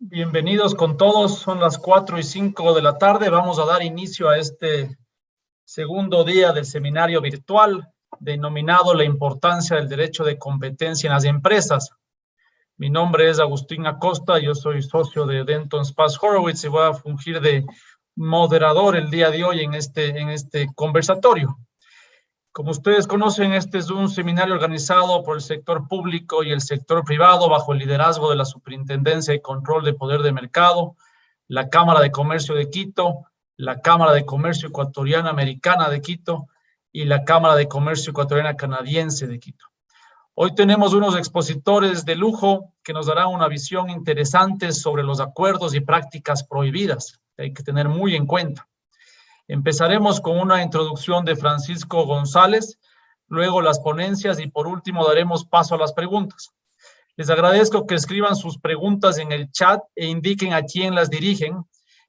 Bienvenidos con todos, son las 4:05 de la tarde. Vamos a dar inicio a este segundo día del seminario virtual denominado La importancia del derecho de competencia en las empresas. Mi nombre es Agustín Acosta, yo soy socio de Denton Spass Horowitz y voy a fungir de moderador el día de hoy en este conversatorio. Como ustedes conocen, este es un seminario organizado por el sector público y el sector privado bajo el liderazgo de la Superintendencia y Control de Poder de Mercado, la Cámara de Comercio de Quito, la Cámara de Comercio Ecuatoriana Americana de Quito y la Cámara de Comercio Ecuatoriana Canadiense de Quito. Hoy tenemos unos expositores de lujo que nos darán una visión interesante sobre los acuerdos y prácticas prohibidas, que hay que tener muy en cuenta. Empezaremos con una introducción de Francisco González, luego las ponencias y por último daremos paso a las preguntas. Les agradezco que escriban sus preguntas en el chat e indiquen a quién las dirigen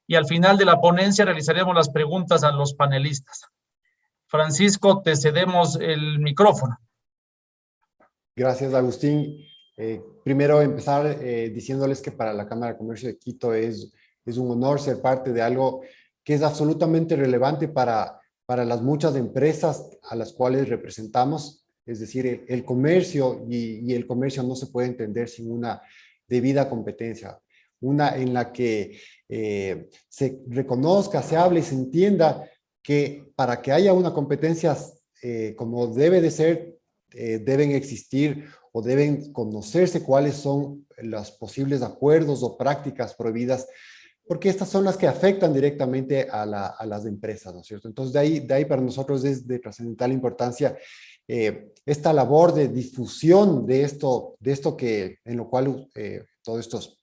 y al final de la ponencia realizaremos las preguntas a los panelistas. Francisco, te cedemos el micrófono. Gracias, Agustín. Primero empezar diciéndoles que para la Cámara de Comercio de Quito es un honor ser parte de algo que es absolutamente relevante para las muchas empresas a las cuales representamos. Es decir, el comercio y el comercio no se puede entender sin una debida competencia. Una en la que se reconozca, se hable y se entienda que para que haya una competencia como debe de ser, deben existir o deben conocerse cuáles son los posibles acuerdos o prácticas prohibidas, porque estas son las que afectan directamente a las empresas, ¿no es cierto? Entonces, de ahí para nosotros es de trascendental importancia esta labor de difusión de esto que, en lo cual todos estos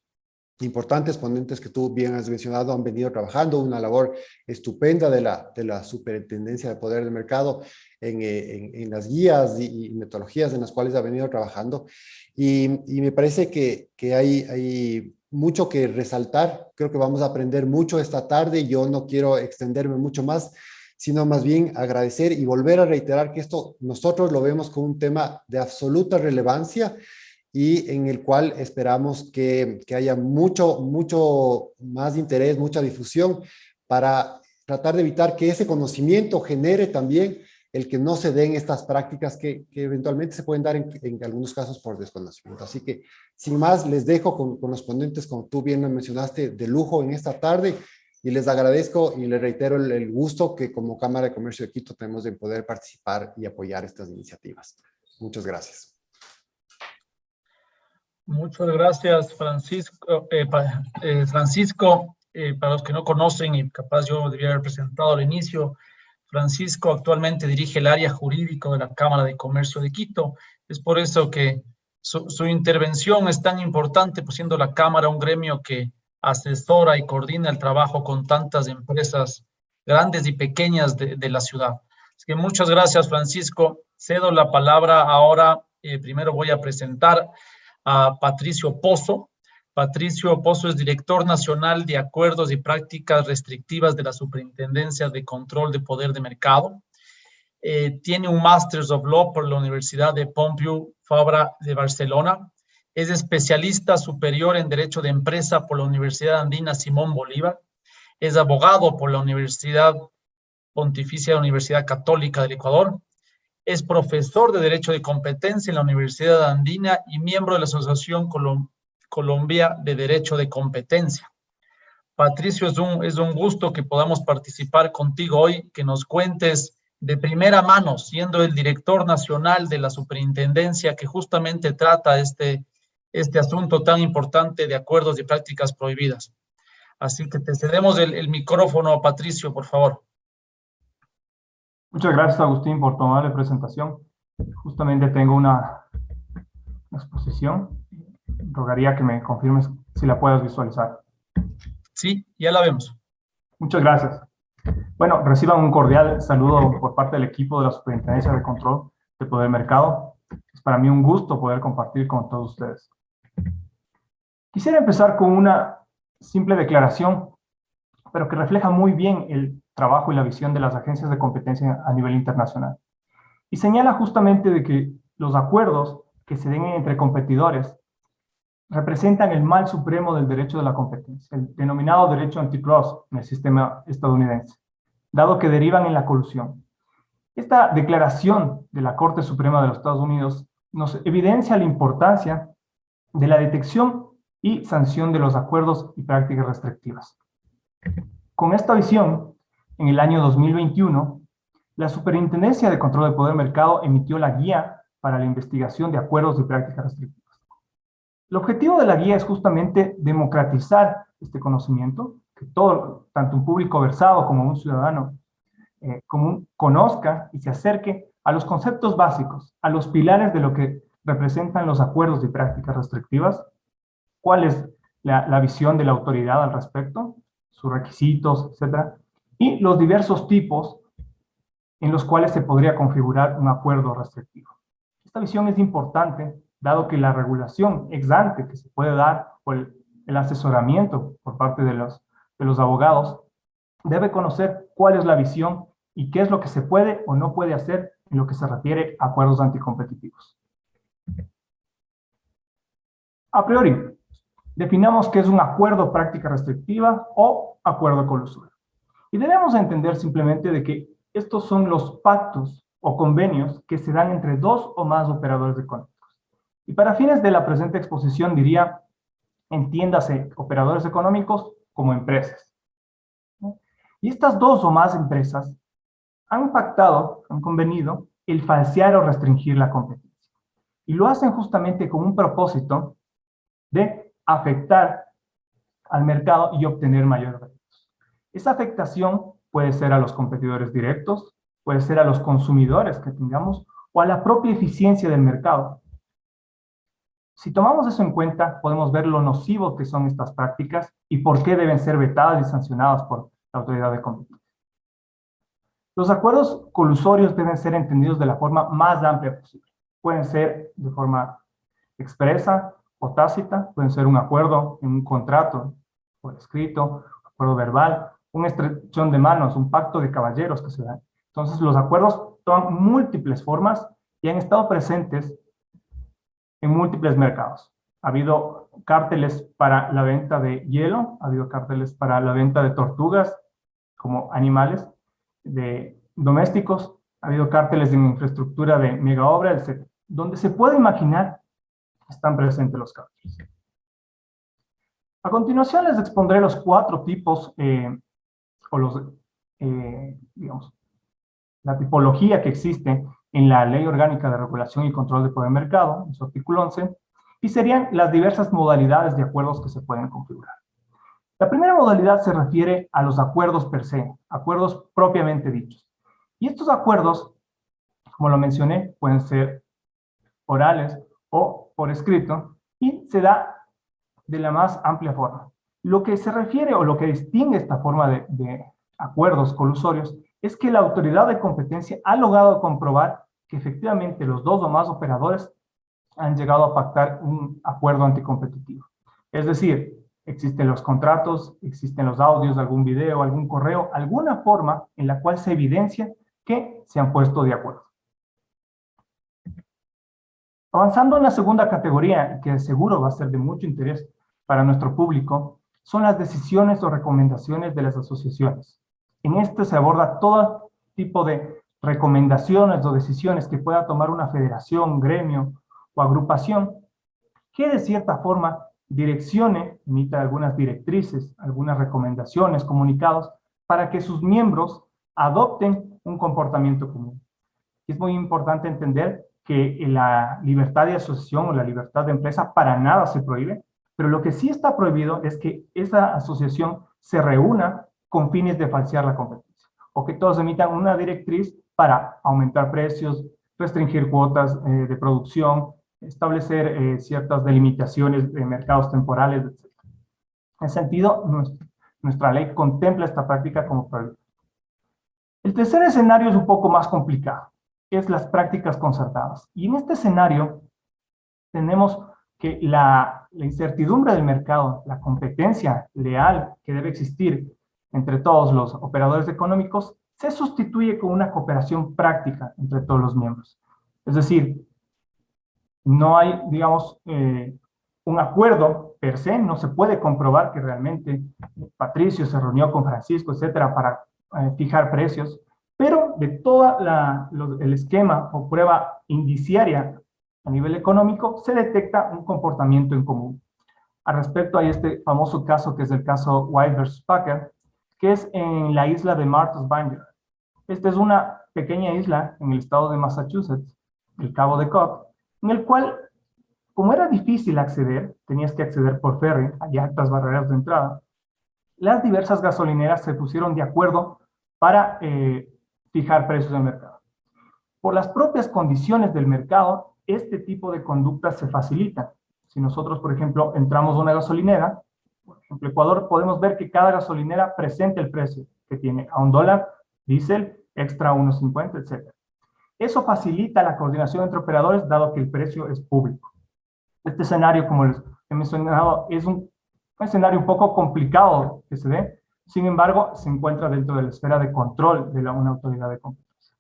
importantes ponentes que tú bien has mencionado han venido trabajando, una labor estupenda de la Superintendencia de Poder del Mercado en las guías y metodologías en las cuales ha venido trabajando. Y me parece que hay mucho que resaltar. Creo que vamos a aprender mucho esta tarde. Yo no quiero extenderme mucho más, sino más bien agradecer y volver a reiterar que esto nosotros lo vemos como un tema de absoluta relevancia y en el cual esperamos que haya mucho más interés, mucha difusión para tratar de evitar que ese conocimiento genere también el que no se den estas prácticas que eventualmente se pueden dar en algunos casos por desconocimiento. Así que, sin más, les dejo con los ponentes, como tú bien lo mencionaste, de lujo en esta tarde, y les agradezco y les reitero el gusto que como Cámara de Comercio de Quito tenemos de poder participar y apoyar estas iniciativas. Muchas gracias. Muchas gracias, Francisco. Francisco, para los que no conocen y capaz yo debía haber presentado al inicio, Francisco actualmente dirige el área jurídico de la Cámara de Comercio de Quito. Es por eso que su intervención es tan importante, pues siendo la Cámara un gremio que asesora y coordina el trabajo con tantas empresas grandes y pequeñas de la ciudad. Así que muchas gracias, Francisco. Cedo la palabra ahora. Primero voy a presentar a Patricio Pozo. Patricio Pozo es director nacional de Acuerdos y Prácticas Restrictivas de la Superintendencia de Control de Poder de Mercado. Tiene un Masters of Law por la Universidad de Pompeu Fabra de Barcelona. Es especialista superior en Derecho de Empresa por la Universidad Andina Simón Bolívar. Es abogado por la Universidad Pontificia Universidad Católica del Ecuador. Es profesor de Derecho de Competencia en la Universidad Andina y miembro de la Asociación Colombia de Derecho de Competencia. Patricio, es un gusto que podamos participar contigo hoy, que nos cuentes de primera mano, siendo el director nacional de la superintendencia que justamente trata este asunto tan importante de acuerdos y prácticas prohibidas. Así que te cedemos el micrófono, Patricio, por favor. Muchas gracias, Agustín, por tomar la presentación. Justamente tengo una exposición. Rogaría que me confirmes si la puedes visualizar. Sí, ya la vemos. Muchas gracias. Bueno, reciban un cordial saludo por parte del equipo de la Superintendencia de Control de Poder Mercado. Es para mí un gusto poder compartir con todos ustedes. Quisiera empezar con una simple declaración, pero que refleja muy bien el trabajo y la visión de las agencias de competencia a nivel internacional. Y señala justamente de que los acuerdos que se den entre competidores representan el mal supremo del derecho de la competencia, el denominado derecho antitrust en el sistema estadounidense, dado que derivan en la colusión. Esta declaración de la Corte Suprema de los Estados Unidos nos evidencia la importancia de la detección y sanción de los acuerdos y prácticas restrictivas. Con esta visión, en el año 2021, la Superintendencia de Control del Poder Mercado emitió la Guía para la Investigación de Acuerdos y Prácticas Restrictivas. El objetivo de la guía es justamente democratizar este conocimiento, que todo, tanto un público versado como un ciudadano común, conozca y se acerque a los conceptos básicos, a los pilares de lo que representan los acuerdos y prácticas restrictivas, cuál es la visión de la autoridad al respecto, sus requisitos, etcétera, y los diversos tipos en los cuales se podría configurar un acuerdo restrictivo. Esta visión es importante, dado que la regulación ex ante que se puede dar por el asesoramiento por parte de los abogados, debe conocer cuál es la visión y qué es lo que se puede o no puede hacer en lo que se refiere a acuerdos anticompetitivos. A priori, definamos qué es un acuerdo práctica restrictiva o acuerdo colusorio. Y debemos entender simplemente de que estos son los pactos o convenios que se dan entre dos o más operadores económicos. Y para fines de la presente exposición diría, entiéndase operadores económicos como empresas. Y estas dos o más empresas han pactado, han convenido el falsear o restringir la competencia. Y lo hacen justamente con un propósito de afectar al mercado y obtener mayores réditos. Esa afectación puede ser a los competidores directos, puede ser a los consumidores que tengamos, o a la propia eficiencia del mercado. Si tomamos eso en cuenta, podemos ver lo nocivo que son estas prácticas y por qué deben ser vetadas y sancionadas por la autoridad de competencia. Los acuerdos colusorios deben ser entendidos de la forma más amplia posible. Pueden ser de forma expresa o tácita, pueden ser un acuerdo en un contrato por escrito, un acuerdo verbal, una estrechón de manos, un pacto de caballeros que se da. Entonces, los acuerdos toman múltiples formas y han estado presentes en múltiples mercados. Ha habido cárteles para la venta de hielo, ha habido cárteles para la venta de tortugas como animales domésticos, ha habido cárteles en infraestructura de mega obra, etc. Donde se puede imaginar están presentes los cárteles. A continuación les expondré los cuatro tipos, digamos, la tipología que existe en la Ley Orgánica de Regulación y Control de Poder de Mercado, en su artículo 11, y serían las diversas modalidades de acuerdos que se pueden configurar. La primera modalidad se refiere a los acuerdos per se, acuerdos propiamente dichos. Y estos acuerdos, como lo mencioné, pueden ser orales o por escrito, y se da de la más amplia forma. Lo que se refiere o lo que distingue esta forma de acuerdos colusorios es que la autoridad de competencia ha logrado comprobar que efectivamente los dos o más operadores han llegado a pactar un acuerdo anticompetitivo. Es decir, existen los contratos, existen los audios, algún video, algún correo, alguna forma en la cual se evidencia que se han puesto de acuerdo. Avanzando en la segunda categoría, que seguro va a ser de mucho interés para nuestro público, son las decisiones o recomendaciones de las asociaciones. En este se aborda todo tipo de recomendaciones o decisiones que pueda tomar una federación, gremio o agrupación, que de cierta forma direccione, emita algunas directrices, algunas recomendaciones, comunicados, para que sus miembros adopten un comportamiento común. Es muy importante entender que la libertad de asociación o la libertad de empresa para nada se prohíbe, pero lo que sí está prohibido es que esa asociación se reúna con fines de falsear la competencia, o que todos emitan una directriz para aumentar precios, restringir cuotas de producción, establecer ciertas delimitaciones de mercados temporales, etc. En ese sentido, nuestra ley contempla esta práctica como prohibida. El tercer escenario es un poco más complicado, que es las prácticas concertadas. Y en este escenario tenemos que la incertidumbre del mercado, la competencia leal que debe existir entre todos los operadores económicos, se sustituye con una cooperación práctica entre todos los miembros. Es decir, no hay, digamos, un acuerdo per se, no se puede comprobar que realmente Patricio se reunió con Francisco, etcétera, para fijar precios, pero de todo el esquema o prueba indiciaria a nivel económico, se detecta un comportamiento en común. Al respecto hay este famoso caso que es el caso White versus Packer, que es en la isla de Martha's Vineyard. Esta es una pequeña isla en el estado de Massachusetts, el Cabo de Cod, en el cual, como era difícil acceder, tenías que acceder por ferry, hay altas barreras de entrada, las diversas gasolineras se pusieron de acuerdo para fijar precios del mercado. Por las propias condiciones del mercado, este tipo de conductas se facilitan. Si nosotros, por ejemplo, entramos a una gasolinera, por ejemplo, Ecuador, podemos ver que cada gasolinera presenta el precio que tiene a $1, diésel, extra 1.50, etc. Eso facilita la coordinación entre operadores, dado que el precio es público. Este escenario, como les he mencionado, es un escenario un poco complicado que se dé, sin embargo, se encuentra dentro de la esfera de control de una autoridad de competencia.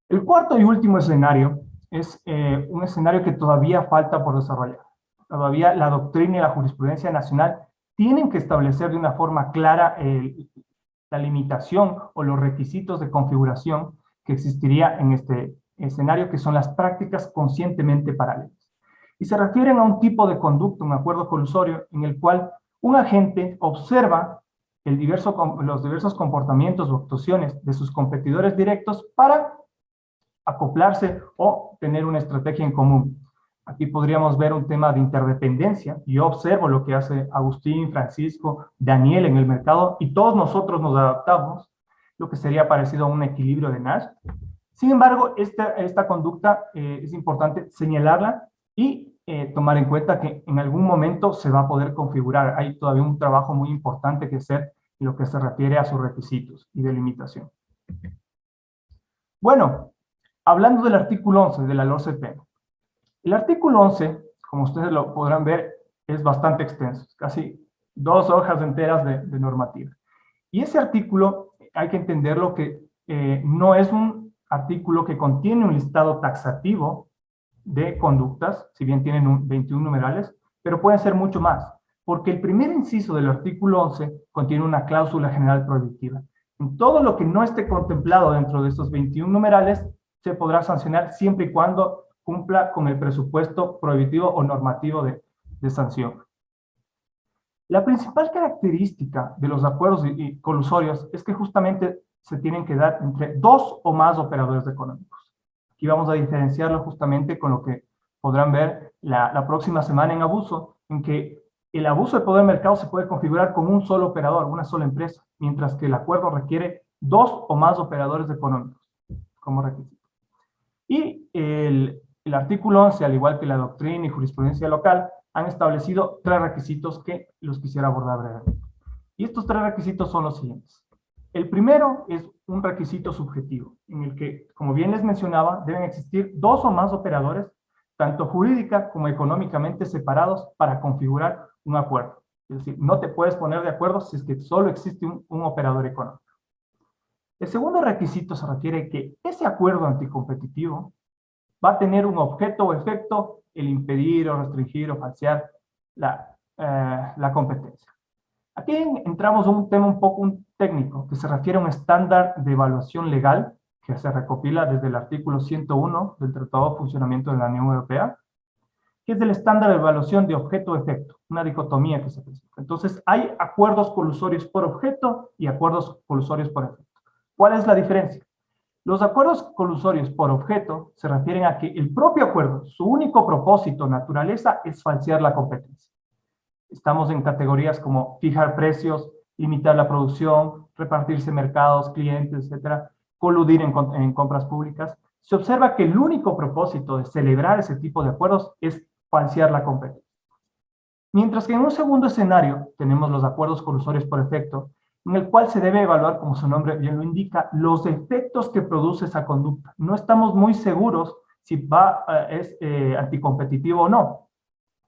El cuarto y último escenario es un escenario que todavía falta por desarrollar. Todavía la doctrina y la jurisprudencia nacional tienen que establecer de una forma clara la limitación o los requisitos de configuración que existiría en este escenario, que son las prácticas conscientemente paralelas. Y se refieren a un tipo de conducta, un acuerdo colusorio, en el cual un agente observa los diversos comportamientos o actuaciones de sus competidores directos para acoplarse o tener una estrategia en común. Aquí podríamos ver un tema de interdependencia. Yo observo lo que hace Agustín, Francisco, Daniel en el mercado y todos nosotros nos adaptamos, lo que sería parecido a un equilibrio de Nash. Sin embargo, esta conducta es importante señalarla y tomar en cuenta que en algún momento se va a poder configurar. Hay todavía un trabajo muy importante que hacer en lo que se refiere a sus requisitos y delimitación. Bueno, hablando del artículo 11 de la LORCP. El artículo 11, como ustedes lo podrán ver, es bastante extenso, casi 2 hojas enteras de normativa. Y ese artículo hay que entenderlo que no es un artículo que contiene un listado taxativo de conductas, si bien tienen 21 numerales, pero pueden ser mucho más, porque el primer inciso del artículo 11 contiene una cláusula general prohibitiva. En todo lo que no esté contemplado dentro de estos 21 numerales, se podrá sancionar siempre y cuando cumpla con el presupuesto prohibitivo o normativo de sanción. La principal característica de los acuerdos colusorios es que justamente se tienen que dar entre 2 o más operadores económicos. Aquí vamos a diferenciarlo justamente con lo que podrán ver la próxima semana en abuso, en que el abuso de poder de mercado se puede configurar con un solo operador, una sola empresa, mientras que el acuerdo requiere 2 o más operadores económicos como requisito. Y el artículo 11, al igual que la doctrina y jurisprudencia local, han establecido 3 requisitos que los quisiera abordar brevemente. Y estos 3 requisitos son los siguientes. El primero es un requisito subjetivo, en el que, como bien les mencionaba, deben existir 2 o más operadores, tanto jurídica como económicamente separados, para configurar un acuerdo. Es decir, no te puedes poner de acuerdo si es que solo existe un operador económico. El segundo requisito se refiere a que ese acuerdo anticompetitivo va a tener un objeto o efecto el impedir o restringir o falsear la competencia. Aquí entramos a un tema un poco técnico que se refiere a un estándar de evaluación legal que se recopila desde el artículo 101 del Tratado de Funcionamiento de la Unión Europea, que es el estándar de evaluación de objeto-efecto, una dicotomía que se presenta. Entonces, hay acuerdos colusorios por objeto y acuerdos colusorios por efecto. ¿Cuál es la diferencia? Los acuerdos colusorios por objeto se refieren a que el propio acuerdo, su único propósito, naturaleza, es falsear la competencia. Estamos en categorías como fijar precios, limitar la producción, repartirse mercados, clientes, etcétera, coludir en compras públicas. Se observa que el único propósito de celebrar ese tipo de acuerdos es falsear la competencia. Mientras que en un segundo escenario tenemos los acuerdos colusorios por efecto, en el cual se debe evaluar, como su nombre bien lo indica, los efectos que produce esa conducta. No estamos muy seguros si es anticompetitivo o no.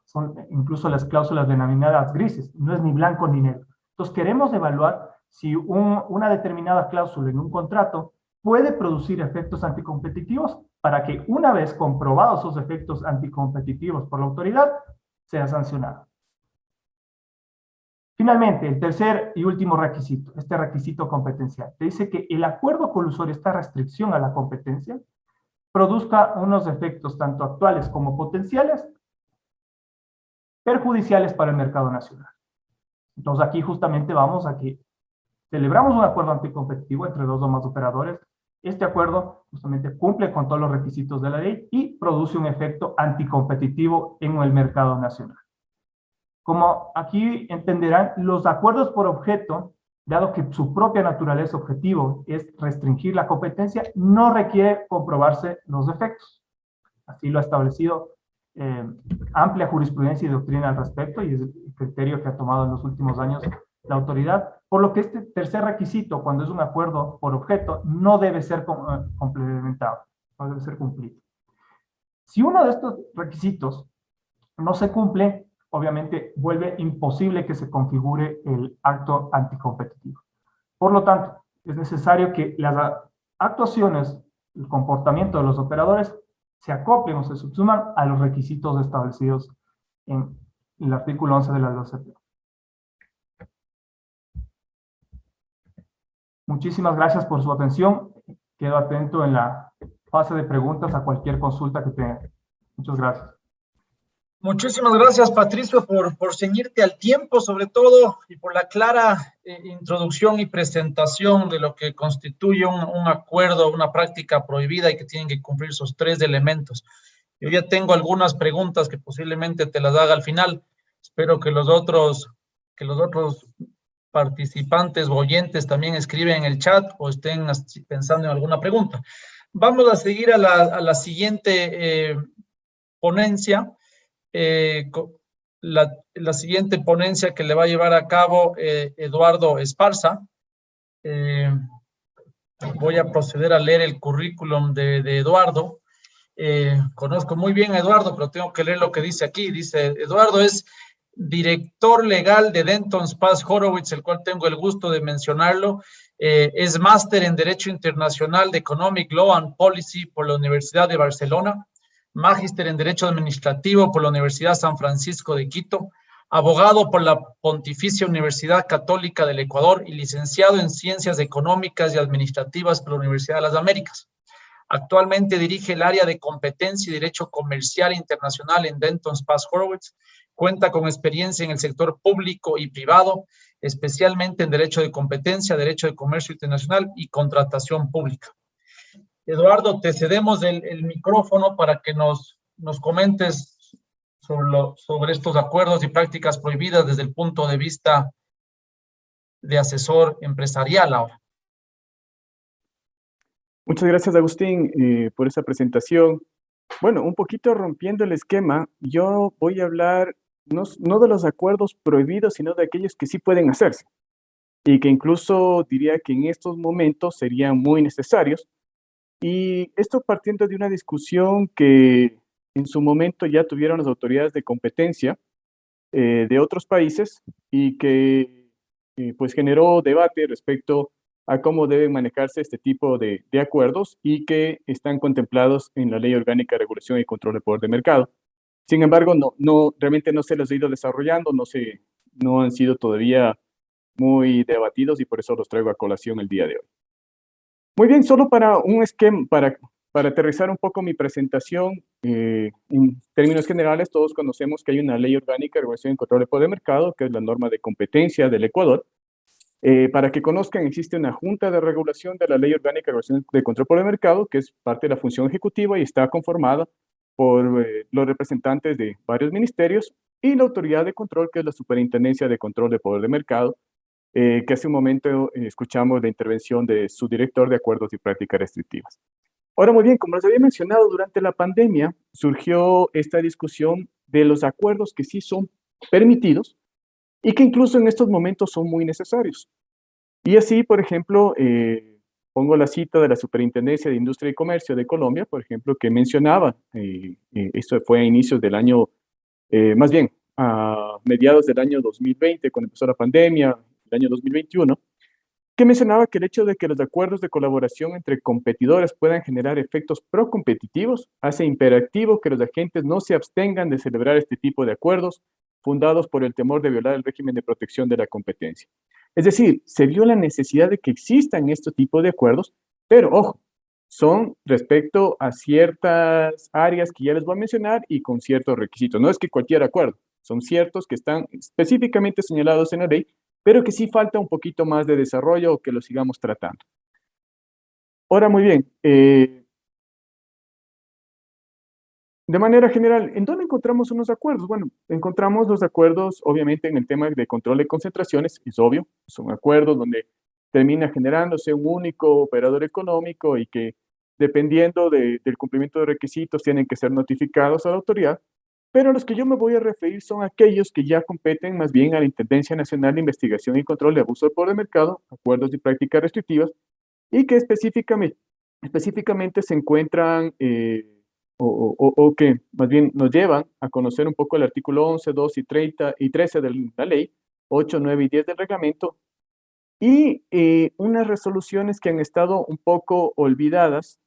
Son incluso las cláusulas denominadas grises, no es ni blanco ni negro. Entonces queremos evaluar si una determinada cláusula en un contrato puede producir efectos anticompetitivos para que una vez comprobados esos efectos anticompetitivos por la autoridad, sea sancionado. Finalmente, el tercer y último requisito, este requisito competencial, te dice que el acuerdo colusorio, esta restricción a la competencia, produzca unos efectos tanto actuales como potenciales perjudiciales para el mercado nacional. Entonces aquí justamente vamos a que celebramos un acuerdo anticompetitivo entre dos o más operadores. Este acuerdo justamente cumple con todos los requisitos de la ley y produce un efecto anticompetitivo en el mercado nacional. Como aquí entenderán, los acuerdos por objeto, dado que su propia naturaleza objetivo es restringir la competencia, no requiere comprobarse los efectos. Así lo ha establecido amplia jurisprudencia y doctrina al respecto, y es el criterio que ha tomado en los últimos años la autoridad, por lo que este tercer requisito, cuando es un acuerdo por objeto, no debe ser complementado, no debe ser cumplido. Si uno de estos requisitos no se cumple, obviamente vuelve imposible que se configure el acto anticompetitivo. Por lo tanto, es necesario que las actuaciones, el comportamiento de los operadores se acoplen o se subsuman a los requisitos establecidos en el artículo 11 de la LOCP. Muchísimas gracias por su atención. Quedo atento en la fase de preguntas a cualquier consulta que tengan. Muchas gracias. Muchísimas gracias, Patricio, por ceñirte al tiempo, sobre todo, y por la clara introducción y presentación de lo que constituye un acuerdo, una práctica prohibida y que tienen que cumplir esos tres elementos. Yo ya tengo algunas preguntas que posiblemente te las haga al final. Espero que los otros participantes o oyentes también escriben en el chat o estén pensando en alguna pregunta. Vamos a seguir a la siguiente ponencia. La siguiente ponencia que le va a llevar a cabo Eduardo Esparza. Voy a proceder a leer el currículum de Eduardo. Conozco muy bien a Eduardo, pero tengo que leer lo que dice aquí. Dice, Eduardo es director legal de Denton Spass Horowitz, el cual tengo el gusto de mencionarlo. Es máster en Derecho Internacional de Economic Law and Policy por la Universidad de Barcelona, magíster en Derecho Administrativo por la Universidad San Francisco de Quito, abogado por la Pontificia Universidad Católica del Ecuador y licenciado en Ciencias Económicas y Administrativas por la Universidad de las Américas. Actualmente dirige el área de competencia y derecho comercial internacional en Denton Spass Horowitz. Cuenta con experiencia en el sector público y privado, especialmente en derecho de competencia, derecho de comercio internacional y contratación pública. Eduardo, te cedemos el micrófono para que nos comentes sobre estos acuerdos y prácticas prohibidas desde el punto de vista de asesor empresarial ahora. Muchas gracias, Agustín, por esa presentación. Bueno, un poquito rompiendo el esquema, yo voy a hablar no de los acuerdos prohibidos, sino de aquellos que sí pueden hacerse y que incluso diría que en estos momentos serían muy necesarios. Y esto partiendo de una discusión que en su momento ya tuvieron las autoridades de competencia de otros países y que pues generó debate respecto a cómo deben manejarse este tipo de acuerdos y que están contemplados en la Ley Orgánica de Regulación y Control del Poder de Mercado. Sin embargo, realmente no se los ha ido desarrollando, no han sido todavía muy debatidos y por eso los traigo a colación el día de hoy. Muy bien, solo para un esquema, para aterrizar un poco mi presentación, en términos generales, todos conocemos que hay una Ley Orgánica de Regulación y Control del Poder de Mercado, que es la norma de competencia del Ecuador. Para que conozcan, existe una Junta de Regulación de la Ley Orgánica de Regulación de Control del Poder de Mercado, que es parte de la función ejecutiva y está conformada por los representantes de varios ministerios y la Autoridad de Control, que es la Superintendencia de Control del Poder de Mercado, que hace un momento escuchamos la intervención de su director de Acuerdos y Prácticas Restrictivas. Ahora, muy bien, como les había mencionado, durante la pandemia surgió esta discusión de los acuerdos que sí son permitidos y que incluso en estos momentos son muy necesarios. Y así, por ejemplo, pongo la cita de la Superintendencia de Industria y Comercio de Colombia, por ejemplo, que mencionaba, esto fue a inicios del año, más bien, a mediados del año 2020, cuando empezó la pandemia, el año 2021, que mencionaba que el hecho de que los acuerdos de colaboración entre competidores puedan generar efectos procompetitivos hace imperativo que los agentes no se abstengan de celebrar este tipo de acuerdos fundados por el temor de violar el régimen de protección de la competencia. Es decir, se vio la necesidad de que existan este tipo de acuerdos, pero ojo, son respecto a ciertas áreas que ya les voy a mencionar y con ciertos requisitos. No es que cualquier acuerdo, son ciertos que están específicamente señalados en la ley, pero que sí falta un poquito más de desarrollo o que lo sigamos tratando. Ahora, muy bien, de manera general, ¿en dónde encontramos unos acuerdos? Bueno, encontramos los acuerdos, obviamente, en el tema de control de concentraciones, es obvio, son acuerdos donde termina generándose un único operador económico y que, dependiendo del cumplimiento de requisitos, tienen que ser notificados a la autoridad, pero los que yo me voy a referir son aquellos que ya competen más bien a la Intendencia Nacional de Investigación y Control de Abuso de Poder de Mercado, acuerdos y prácticas restrictivas, y que específicamente se encuentran o que más bien nos llevan a conocer un poco el artículo 11, 2 y 30 y 13 de la ley, 8, 9 y 10 del reglamento, y unas resoluciones que han estado un poco olvidadas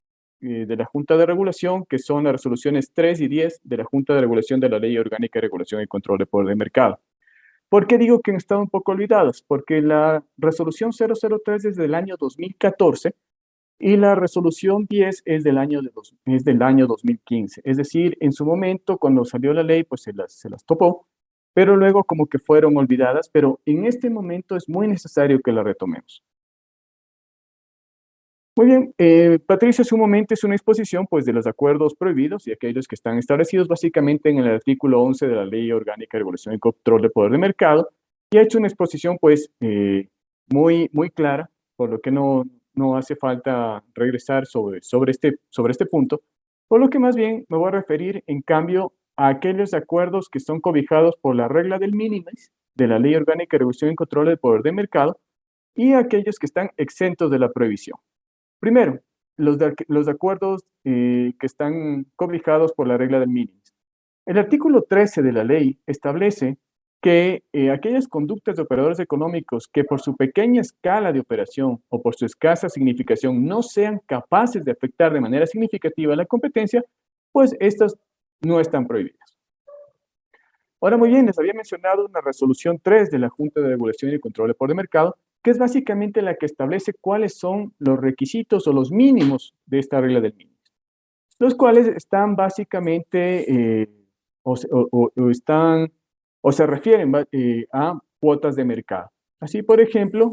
de la Junta de Regulación, que son las resoluciones 3 y 10 de la Junta de Regulación de la Ley Orgánica de Regulación y Control de Poder de Mercado. ¿Por qué digo que han estado un poco olvidadas? Porque la resolución 003 es del año 2014 y la resolución 10 es del año 2015. Es decir, en su momento, cuando salió la ley, pues se las topó, pero luego como que fueron olvidadas, pero en este momento es muy necesario que la retomemos. Muy bien, Patricia, hace un momento es una exposición pues, de los acuerdos prohibidos y aquellos que están establecidos básicamente en el artículo 11 de la Ley Orgánica de Regulación y Control de Poder de Mercado, y ha hecho una exposición pues muy clara, por lo que no hace falta regresar sobre este punto, por lo que más bien me voy a referir en cambio a aquellos acuerdos que son cobijados por la regla del minimis de la Ley Orgánica de Regulación y Control de Poder de Mercado y aquellos que están exentos de la prohibición. Primero, los acuerdos que están cobijados por la regla del mínimo. El artículo 13 de la ley establece que aquellas conductas de operadores económicos que por su pequeña escala de operación o por su escasa significación no sean capaces de afectar de manera significativa la competencia, pues estas no están prohibidas. Ahora, muy bien, les había mencionado una resolución 3 de la Junta de Regulación y Control de Poder de Mercado, que es básicamente la que establece cuáles son los requisitos o los mínimos de esta regla del mínimo, los cuales están básicamente o se refieren a cuotas de mercado. Así, por ejemplo,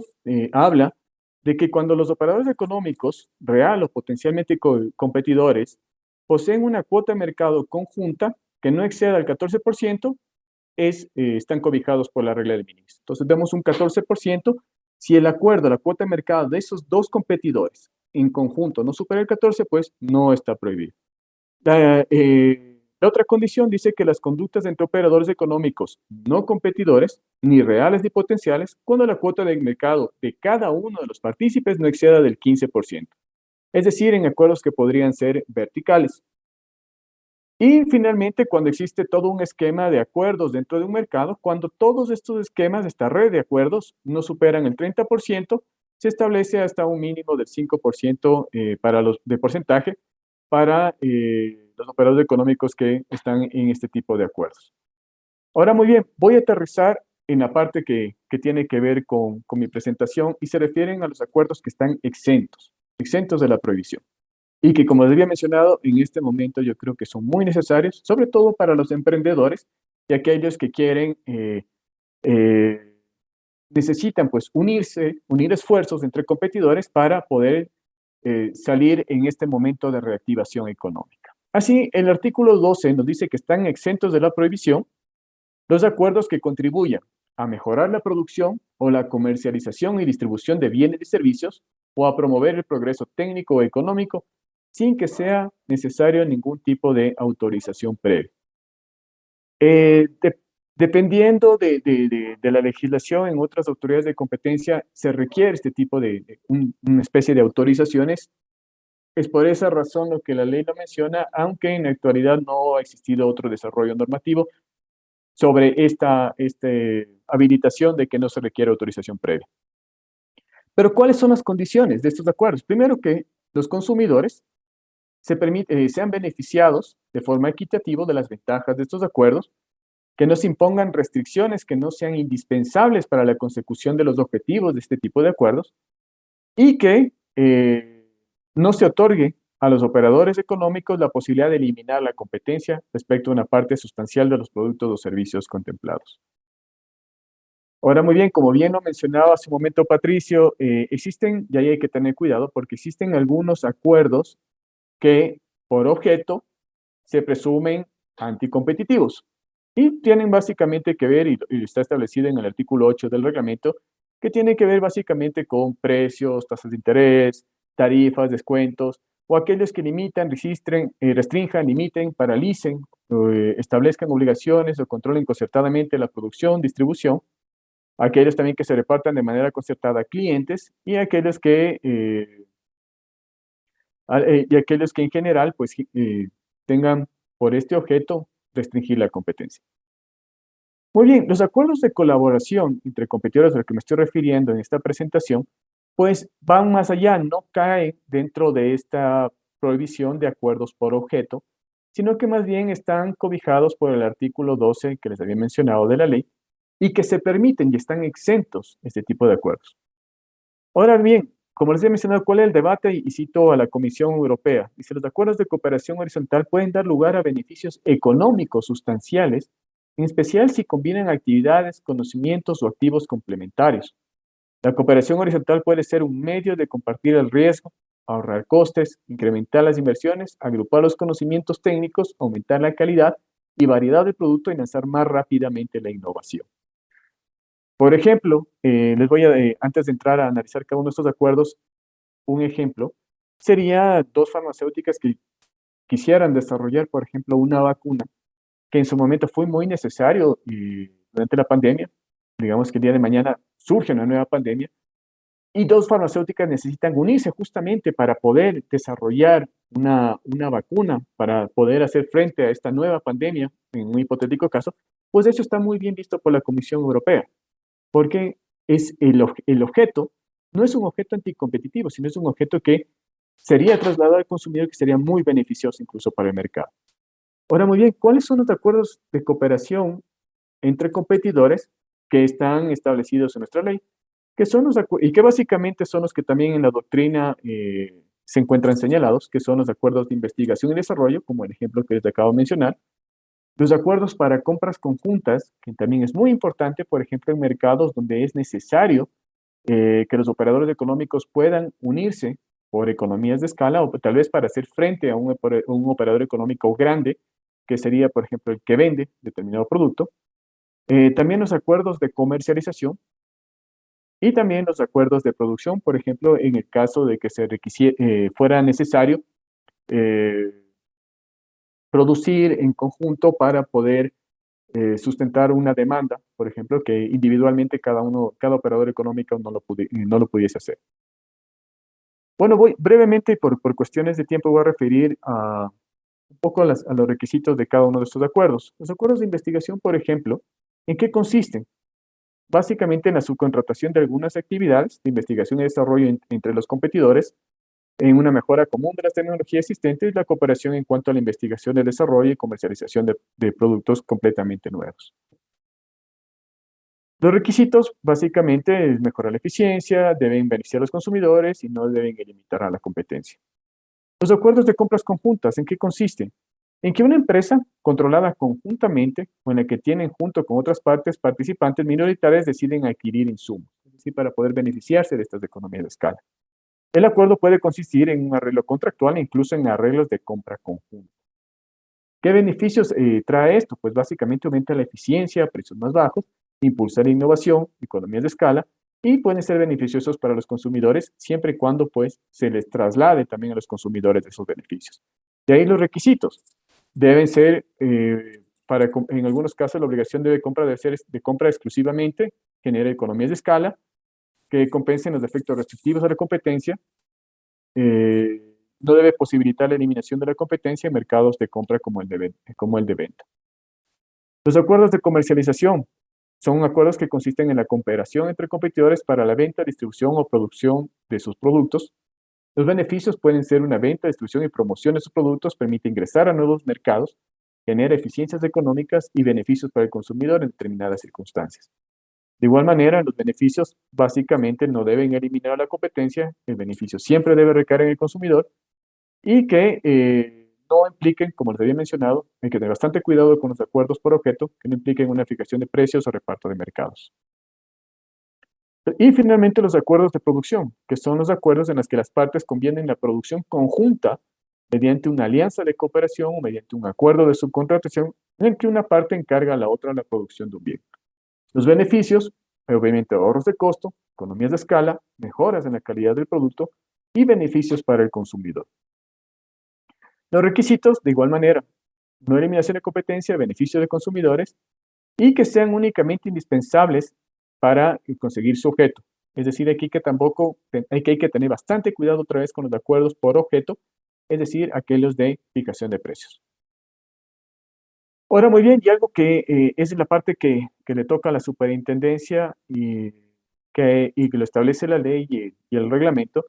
habla de que cuando los operadores económicos, real o potencialmente competidores, poseen una cuota de mercado conjunta que no exceda el 14%, están cobijados por la regla del mínimo. Entonces, vemos un 14%. Si el acuerdo, la cuota de mercado de esos dos competidores en conjunto no supera el 14%, pues no está prohibido. La otra condición dice que las conductas entre operadores económicos no competidores, ni reales ni potenciales, cuando la cuota de mercado de cada uno de los partícipes no exceda del 15%. Es decir, en acuerdos que podrían ser verticales. Y finalmente, cuando existe todo un esquema de acuerdos dentro de un mercado, cuando todos estos esquemas, esta red de acuerdos, no superan el 30%, se establece hasta un mínimo del 5% de porcentaje para los operadores económicos que están en este tipo de acuerdos. Ahora, muy bien, voy a aterrizar en la parte que tiene que ver con mi presentación y se refieren a los acuerdos que están exentos de la prohibición. Y que, como les había mencionado, en este momento yo creo que son muy necesarios, sobre todo para los emprendedores y aquellos que quieren, necesitan pues unir esfuerzos entre competidores para poder salir en este momento de reactivación económica. Así, el artículo 12 nos dice que están exentos de la prohibición los acuerdos que contribuyan a mejorar la producción o la comercialización y distribución de bienes y servicios o a promover el progreso técnico o económico sin que sea necesario ningún tipo de autorización previa. Dependiendo de la legislación en otras autoridades de competencia, se requiere este tipo de una especie de autorizaciones. Es por esa razón lo que la ley lo menciona, aunque en la actualidad no ha existido otro desarrollo normativo sobre esta habilitación de que no se requiere autorización previa. Pero ¿cuáles son las condiciones de estos acuerdos? Primero, que los consumidores sean beneficiados de forma equitativa de las ventajas de estos acuerdos, que no se impongan restricciones que no sean indispensables para la consecución de los objetivos de este tipo de acuerdos, y que no se otorgue a los operadores económicos la posibilidad de eliminar la competencia respecto a una parte sustancial de los productos o servicios contemplados. Ahora, muy bien, como bien lo mencionaba hace un momento Patricio, existen, y ahí hay que tener cuidado, porque existen algunos acuerdos que por objeto se presumen anticompetitivos y tienen básicamente que ver, y está establecido en el artículo 8 del reglamento, que tiene que ver básicamente con precios, tasas de interés, tarifas, descuentos, o aquellos que limitan, restrinjan, limiten, paralicen, establezcan obligaciones o controlen concertadamente la producción, distribución, aquellos también que se repartan de manera concertada a clientes y aquellos que en general pues, tengan por este objeto restringir la competencia. Muy bien, los acuerdos de colaboración entre competidores a los que me estoy refiriendo en esta presentación, pues van más allá, no caen dentro de esta prohibición de acuerdos por objeto, sino que más bien están cobijados por el artículo 12 que les había mencionado de la ley y que se permiten y están exentos este tipo de acuerdos. Ahora bien, como les he mencionado, ¿cuál es el debate? Y cito a la Comisión Europea. Dice, los acuerdos de cooperación horizontal pueden dar lugar a beneficios económicos sustanciales, en especial si combinan actividades, conocimientos o activos complementarios. La cooperación horizontal puede ser un medio de compartir el riesgo, ahorrar costes, incrementar las inversiones, agrupar los conocimientos técnicos, aumentar la calidad y variedad del producto y lanzar más rápidamente la innovación. Por ejemplo, les voy a, antes de entrar a analizar cada uno de estos acuerdos, un ejemplo sería dos farmacéuticas que quisieran desarrollar, por ejemplo, una vacuna que en su momento fue muy necesario y durante la pandemia, digamos que el día de mañana surge una nueva pandemia y dos farmacéuticas necesitan unirse justamente para poder desarrollar una vacuna, para poder hacer frente a esta nueva pandemia, en un hipotético caso, pues eso está muy bien visto por la Comisión Europea, porque es el objeto, no es un objeto anticompetitivo, sino es un objeto que sería trasladado al consumidor, que sería muy beneficioso incluso para el mercado. Ahora, muy bien, ¿cuáles son los acuerdos de cooperación entre competidores que están establecidos en nuestra ley? Que son y que básicamente son los que también en la doctrina se encuentran señalados, que son los acuerdos de investigación y desarrollo, como el ejemplo que les acabo de mencionar, los acuerdos para compras conjuntas, que también es muy importante, por ejemplo, en mercados donde es necesario que los operadores económicos puedan unirse por economías de escala o tal vez para hacer frente a un operador económico grande, que sería, por ejemplo, el que vende determinado producto. También los acuerdos de comercialización y también los acuerdos de producción, por ejemplo, en el caso de que fuera necesario producir en conjunto para poder sustentar una demanda, por ejemplo, que individualmente cada operador económico no lo pudiese hacer. Bueno, voy brevemente, por cuestiones de tiempo, voy a referir un poco a los requisitos de cada uno de estos acuerdos. Los acuerdos de investigación, por ejemplo, ¿en qué consisten? Básicamente en la subcontratación de algunas actividades de investigación y desarrollo entre los competidores, en una mejora común de las tecnologías existentes y la cooperación en cuanto a la investigación, el desarrollo y comercialización de productos completamente nuevos. Los requisitos básicamente es mejorar la eficiencia, deben beneficiar a los consumidores y no deben limitar a la competencia. Los acuerdos de compras conjuntas, ¿en qué consisten? En que una empresa controlada conjuntamente o en la que tienen junto con otras partes participantes minoritarias deciden adquirir insumos, es decir, para poder beneficiarse de estas economías de escala. El acuerdo puede consistir en un arreglo contractual e incluso en arreglos de compra conjunta. ¿Qué beneficios trae esto? Pues básicamente aumenta la eficiencia, precios más bajos, impulsa la innovación, economías de escala, y pueden ser beneficiosos para los consumidores siempre y cuando pues se les traslade también a los consumidores de esos beneficios. De ahí los requisitos. Deben ser, en algunos casos la obligación de compra debe ser de compra exclusivamente, genera economías de escala, que compensen los efectos restrictivos a la competencia, no debe posibilitar la eliminación de la competencia en mercados de compra como el de venta. Los acuerdos de comercialización Son acuerdos que consisten en la cooperación entre competidores para la venta, distribución o producción de sus productos. Los beneficios pueden ser una venta, distribución y promoción de sus productos, permite ingresar a nuevos mercados, genera eficiencias económicas y beneficios para el consumidor en determinadas circunstancias. De igual manera, los beneficios básicamente no deben eliminar la competencia, el beneficio siempre debe recaer en el consumidor y que no impliquen, como les había mencionado, hay que tener bastante cuidado con los acuerdos por objeto que no impliquen una fijación de precios o reparto de mercados. Y finalmente los acuerdos de producción, que son los acuerdos en los que las partes convienen la producción conjunta mediante una alianza de cooperación o mediante un acuerdo de subcontratación en el que una parte encarga a la otra la producción de un bien. Los beneficios, obviamente ahorros de costo, economías de escala, mejoras en la calidad del producto y beneficios para el consumidor. Los requisitos, de igual manera, no eliminación de competencia, beneficio de consumidores y que sean únicamente indispensables para conseguir su objeto. Es decir, aquí que tampoco hay que tener bastante cuidado otra vez con los acuerdos por objeto, es decir, aquellos de fijación de precios. Ahora, muy bien, y algo que es la parte que le toca a la superintendencia y que lo establece la ley y el reglamento,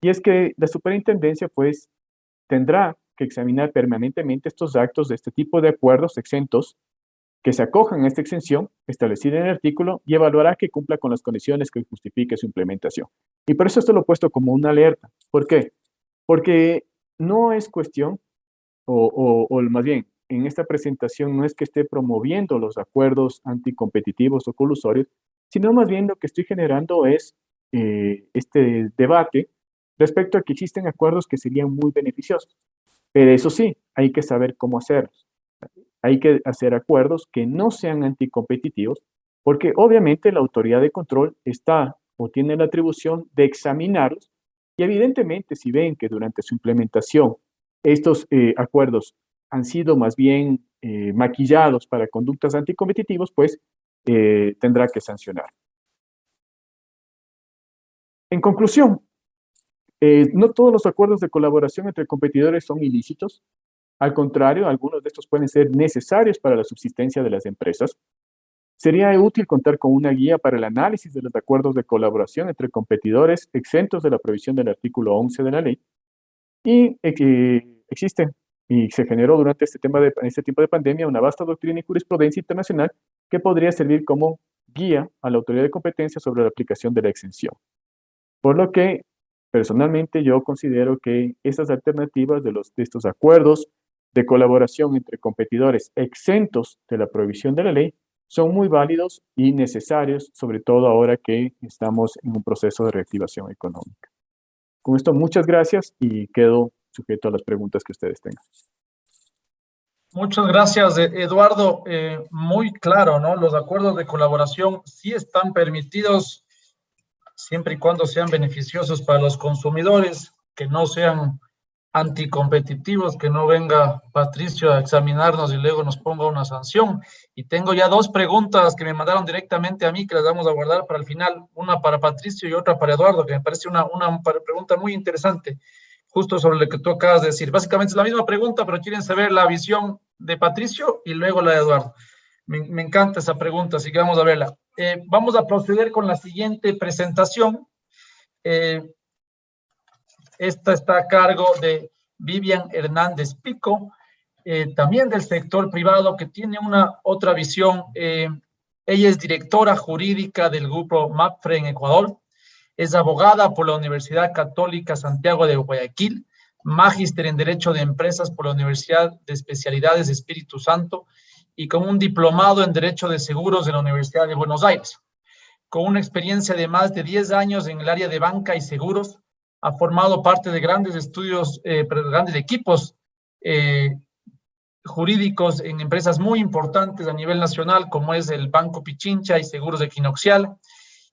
y es que la superintendencia pues tendrá que examinar permanentemente estos actos de este tipo de acuerdos exentos que se acojan a esta exención establecida en el artículo y evaluará que cumpla con las condiciones que justifique su implementación. Y por eso esto lo he puesto como una alerta. ¿Por qué? Porque no es cuestión, o más bien, en esta presentación no es que esté promoviendo los acuerdos anticompetitivos o colusorios, sino más bien lo que estoy generando es este debate respecto a que existen acuerdos que serían muy beneficiosos. Pero eso sí, hay que saber cómo hacerlos. Hay que hacer acuerdos que no sean anticompetitivos, porque obviamente la autoridad de control está o tiene la atribución de examinarlos, y evidentemente si ven que durante su implementación estos acuerdos han sido más bien maquillados para conductas anticompetitivos, pues tendrá que sancionar. En conclusión, no todos los acuerdos de colaboración entre competidores son ilícitos. Al contrario, algunos de estos pueden ser necesarios para la subsistencia de las empresas. Sería útil contar con una guía para el análisis de los acuerdos de colaboración entre competidores exentos de la prohibición del artículo 11 de la ley. Y existen y se generó durante este tiempo de pandemia una vasta doctrina y jurisprudencia internacional que podría servir como guía a la autoridad de competencia sobre la aplicación de la exención. Por lo que, personalmente, yo considero que esas alternativas de estos acuerdos de colaboración entre competidores exentos de la prohibición de la ley son muy válidos y necesarios, sobre todo ahora que estamos en un proceso de reactivación económica. Con esto, muchas gracias y quedo sujeto a las preguntas que ustedes tengan. Muchas gracias, Eduardo. Muy claro, ¿no? Los acuerdos de colaboración sí están permitidos siempre y cuando sean beneficiosos para los consumidores, que no sean anticompetitivos, que no venga Patricio a examinarnos y luego nos ponga una sanción. Y tengo ya dos preguntas que me mandaron directamente a mí, que las vamos a guardar para el final, una para Patricio y otra para Eduardo, que me parece una pregunta muy interesante, justo sobre lo que tú acabas de decir. Básicamente es la misma pregunta, pero quieren saber la visión de Patricio y luego la de Eduardo. Me encanta esa pregunta, así que vamos a verla. Vamos a proceder con la siguiente presentación. Esta está a cargo de Vivian Hernández Pico, también del sector privado, que tiene una otra visión. Ella es directora jurídica del grupo MAPFRE en Ecuador, es abogada por la Universidad Católica Santiago de Guayaquil, magíster en Derecho de Empresas por la Universidad de Especialidades Espíritu Santo y con un diplomado en Derecho de Seguros de la Universidad de Buenos Aires. Con una experiencia de más de 10 años en el área de banca y seguros, ha formado parte de grandes estudios, grandes equipos jurídicos en empresas muy importantes a nivel nacional, como es el Banco Pichincha y Seguros Equinoxial,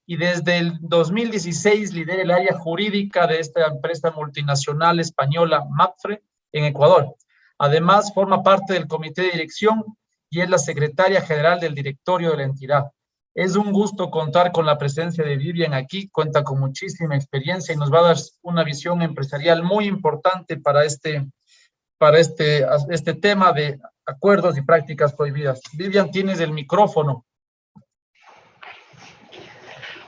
y desde el 2016 lidera el área jurídica de esta empresa multinacional española MAPFRE en Ecuador. Además, forma parte del comité de dirección y es la secretaria general del directorio de la entidad. Es un gusto contar con la presencia de Vivian aquí, cuenta con muchísima experiencia y nos va a dar una visión empresarial muy importante para este tema de acuerdos y prácticas prohibidas. Vivian, tienes el micrófono.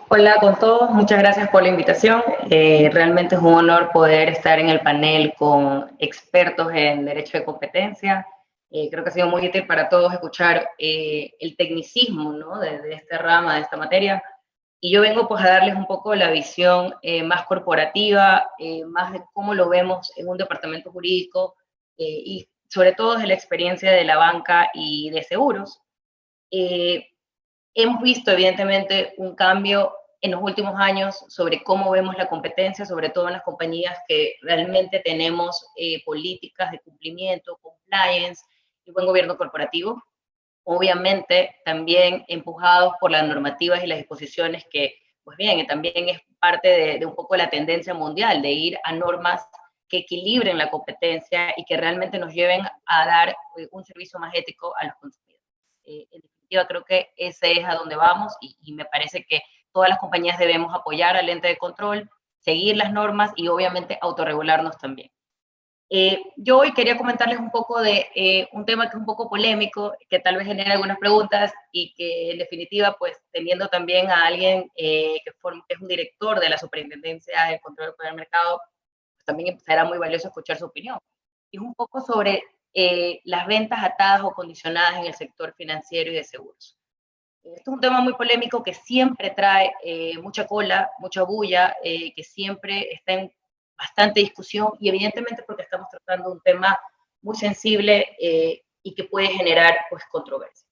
Hola con todos, muchas gracias por la invitación. Realmente es un honor poder estar en el panel con expertos en derecho de competencia. Creo que ha sido muy útil para todos escuchar el tecnicismo, ¿no?, de esta rama, de esta materia. Y yo vengo pues a darles un poco la visión más corporativa, más de cómo lo vemos en un departamento jurídico y sobre todo desde la experiencia de la banca y de seguros. Hemos visto, evidentemente, un cambio en los últimos años sobre cómo vemos la competencia, sobre todo en las compañías que realmente tenemos políticas de cumplimiento, compliance y buen gobierno corporativo. Obviamente, también empujados por las normativas y las disposiciones que, pues bien, también es parte de un poco la tendencia mundial, de ir a normas que equilibren la competencia y que realmente nos lleven a dar un servicio más ético a los consumidores. En definitiva, creo que ese es a donde vamos y me parece que todas las compañías debemos apoyar al ente de control, seguir las normas y obviamente autorregularnos también. Yo hoy quería comentarles un poco de un tema que es un poco polémico, que tal vez genera algunas preguntas y que en definitiva, pues teniendo también a alguien que es un director de la Superintendencia de Control del Mercado, pues también será muy valioso escuchar su opinión. Y es un poco sobre las ventas atadas o condicionadas en el sector financiero y de seguros. Esto es un tema muy polémico que siempre trae mucha cola, mucha bulla, que siempre está en bastante discusión y evidentemente porque estamos tratando un tema muy sensible y que puede generar pues controversia.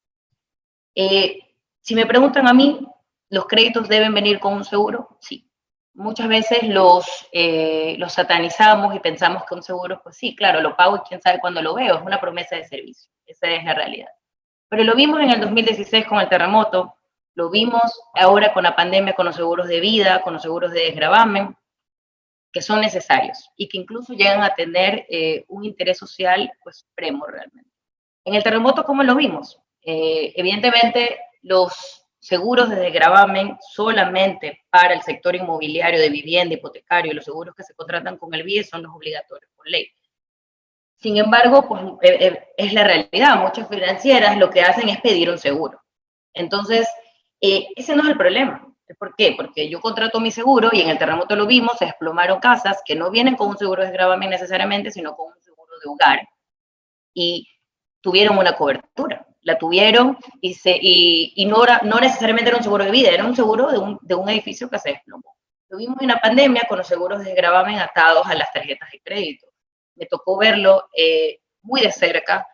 Si me preguntan a mí, ¿los créditos deben venir con un seguro? Sí. Muchas veces los satanizamos y pensamos que un seguro, pues sí, claro, lo pago y quién sabe cuándo lo veo, es una promesa de servicio, esa es la realidad. Pero lo vimos en el 2016 con el terremoto, lo vimos ahora con la pandemia, con los seguros de vida, con los seguros de desgravamen, que son necesarios y que incluso llegan a tener un interés social pues supremo realmente. En el terremoto, ¿cómo lo vimos? Evidentemente, los seguros de desgravamen solamente para el sector inmobiliario de vivienda, hipotecario, y los seguros que se contratan con el BIE son los obligatorios por ley. Sin embargo, pues, es la realidad. Muchas financieras lo que hacen es pedir un seguro. Entonces, ese no es el problema. ¿Por qué? Porque yo contrato mi seguro y en el terremoto lo vimos, se desplomaron casas que no vienen con un seguro de desgravamen necesariamente, sino con un seguro de hogar. Y tuvieron una cobertura. La tuvieron y no necesariamente era un seguro de vida, era un seguro de un edificio que se desplomó. Lo vimos en la pandemia con los seguros de desgravamen atados a las tarjetas de crédito. Me tocó verlo muy de cerca,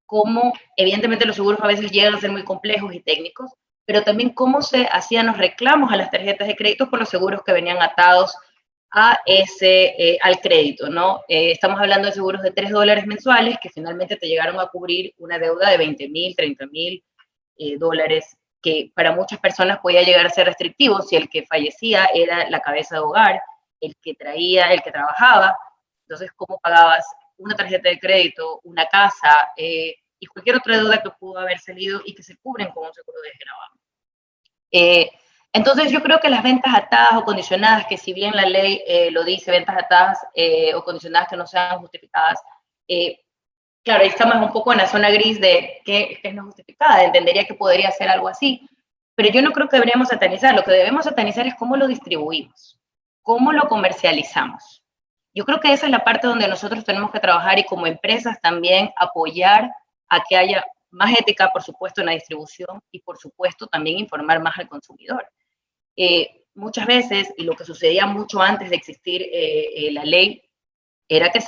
cómo evidentemente los seguros a veces llegan a ser muy complejos y técnicos, pero también cómo se hacían los reclamos a las tarjetas de crédito por los seguros que venían atados al crédito, ¿no? Estamos hablando de seguros de $3 mensuales que finalmente te llegaron a cubrir una deuda de $20,000, $30,000 dólares, que para muchas personas podía llegar a ser restrictivo si el que fallecía era la cabeza de hogar, el que trabajaba. Entonces, ¿cómo pagabas una tarjeta de crédito, una casa y cualquier otra deuda que pudo haber salido y que se cubren con un seguro de desgravamen? Entonces, yo creo que las ventas atadas o condicionadas, que si bien la ley lo dice, ventas atadas o condicionadas que no sean justificadas, claro, ahí estamos un poco en la zona gris de qué es no justificada. Entendería que podría ser algo así, pero yo no creo que deberíamos satanizar. Lo que debemos satanizar es cómo lo distribuimos, cómo lo comercializamos. Yo creo que esa es la parte donde nosotros tenemos que trabajar y como empresas también apoyar a que haya más ética, por supuesto, en la distribución y, por supuesto, también informar más al consumidor. Muchas veces, y lo que sucedía mucho antes de existir la ley, era que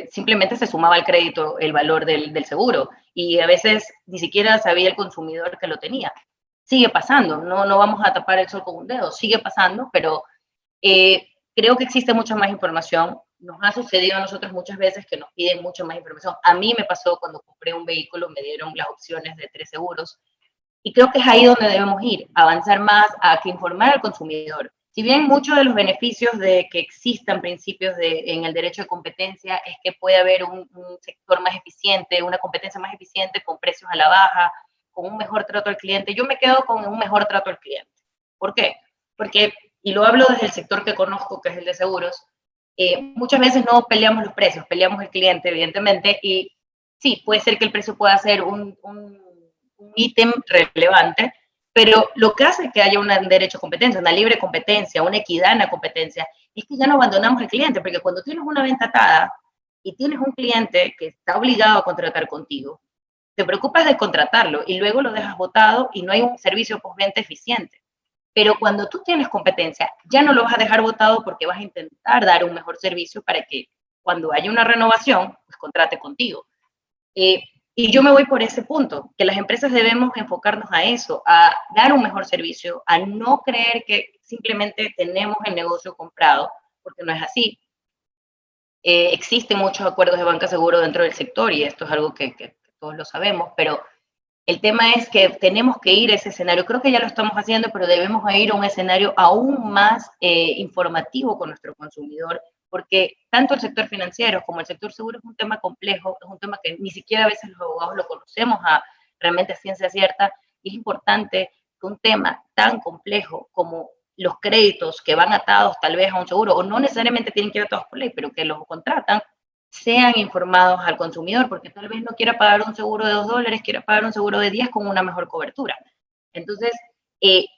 simplemente se sumaba al crédito el valor del seguro y a veces ni siquiera sabía el consumidor que lo tenía. Sigue pasando, no vamos a tapar el sol con un dedo, sigue pasando, pero creo que existe mucha más información. Nos ha sucedido a nosotros muchas veces que nos piden mucha más información. A mí me pasó cuando compré un vehículo, me dieron las opciones de 3 seguros. Y creo que es ahí donde debemos ir, avanzar más a que informar al consumidor. Si bien muchos de los beneficios de que existan principios en el derecho de competencia es que puede haber un sector más eficiente, una competencia más eficiente con precios a la baja, con un mejor trato al cliente, yo me quedo con un mejor trato al cliente. ¿Por qué? Porque, y lo hablo desde el sector que conozco, que es el de seguros, muchas veces no peleamos los precios, peleamos el cliente, evidentemente, y sí, puede ser que el precio pueda ser un ítem relevante, Pero lo que hace que haya un derecho a competencia, una libre competencia, una equidad en la competencia, es que ya no abandonamos al cliente, porque cuando tienes una venta atada y tienes un cliente que está obligado a contratar contigo, te preocupas de contratarlo y luego lo dejas botado y no hay un servicio postventa eficiente. Pero cuando tú tienes competencia, ya no lo vas a dejar botado porque vas a intentar dar un mejor servicio para que cuando haya una renovación, pues contrate contigo. Y yo me voy por ese punto, que las empresas debemos enfocarnos a eso, a dar un mejor servicio, a no creer que simplemente tenemos el negocio comprado, porque no es así. Existen muchos acuerdos de banca seguro dentro del sector y esto es algo que todos lo sabemos, pero el tema es que tenemos que ir a ese escenario. Creo que ya lo estamos haciendo, pero debemos ir a un escenario aún más informativo con nuestro consumidor, porque tanto el sector financiero como el sector seguro es un tema complejo, es un tema que ni siquiera a veces los abogados lo conocemos realmente a ciencia cierta, y es importante que un tema tan complejo como los créditos que van atados tal vez a un seguro, o no necesariamente tienen que ir atados por ley, pero que los contratan, sean informados al consumidor, porque tal vez no quiera pagar un seguro de $2, quiera pagar un seguro de 10 con una mejor cobertura. Entonces,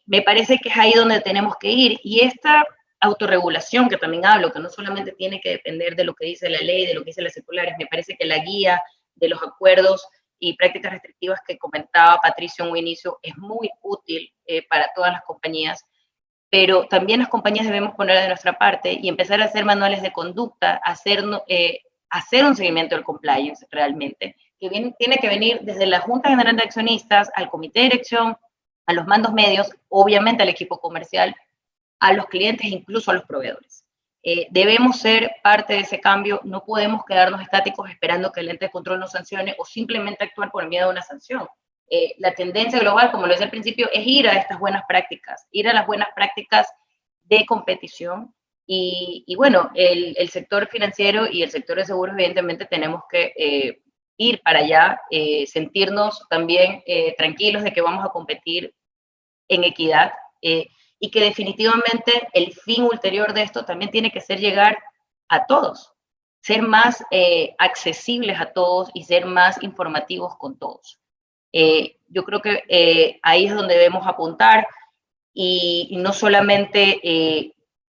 me parece que es ahí donde tenemos que ir, y esta autorregulación que también hablo, que no solamente tiene que depender de lo que dice la ley, de lo que dice las circulares, me parece que la guía de los acuerdos y prácticas restrictivas que comentaba Patricio en un inicio es muy útil para todas las compañías, pero también las compañías debemos poner de nuestra parte y empezar a hacer manuales de conducta, hacer un seguimiento del compliance realmente, que tiene que venir desde la Junta General de Accionistas, al comité de dirección, a los mandos medios, obviamente al equipo comercial, a los clientes, incluso a los proveedores. Debemos ser parte de ese cambio, no podemos quedarnos estáticos esperando que el ente de control nos sancione o simplemente actuar por miedo a una sanción. La tendencia global, como lo decía al principio, es ir a estas buenas prácticas, ir a las buenas prácticas de competición. Y bueno, el sector financiero y el sector de seguros, evidentemente, tenemos que ir para allá, sentirnos también tranquilos de que vamos a competir en equidad, y que definitivamente el fin ulterior de esto también tiene que ser llegar a todos, ser más accesibles a todos y ser más informativos con todos. Yo creo que ahí es donde debemos apuntar y no solamente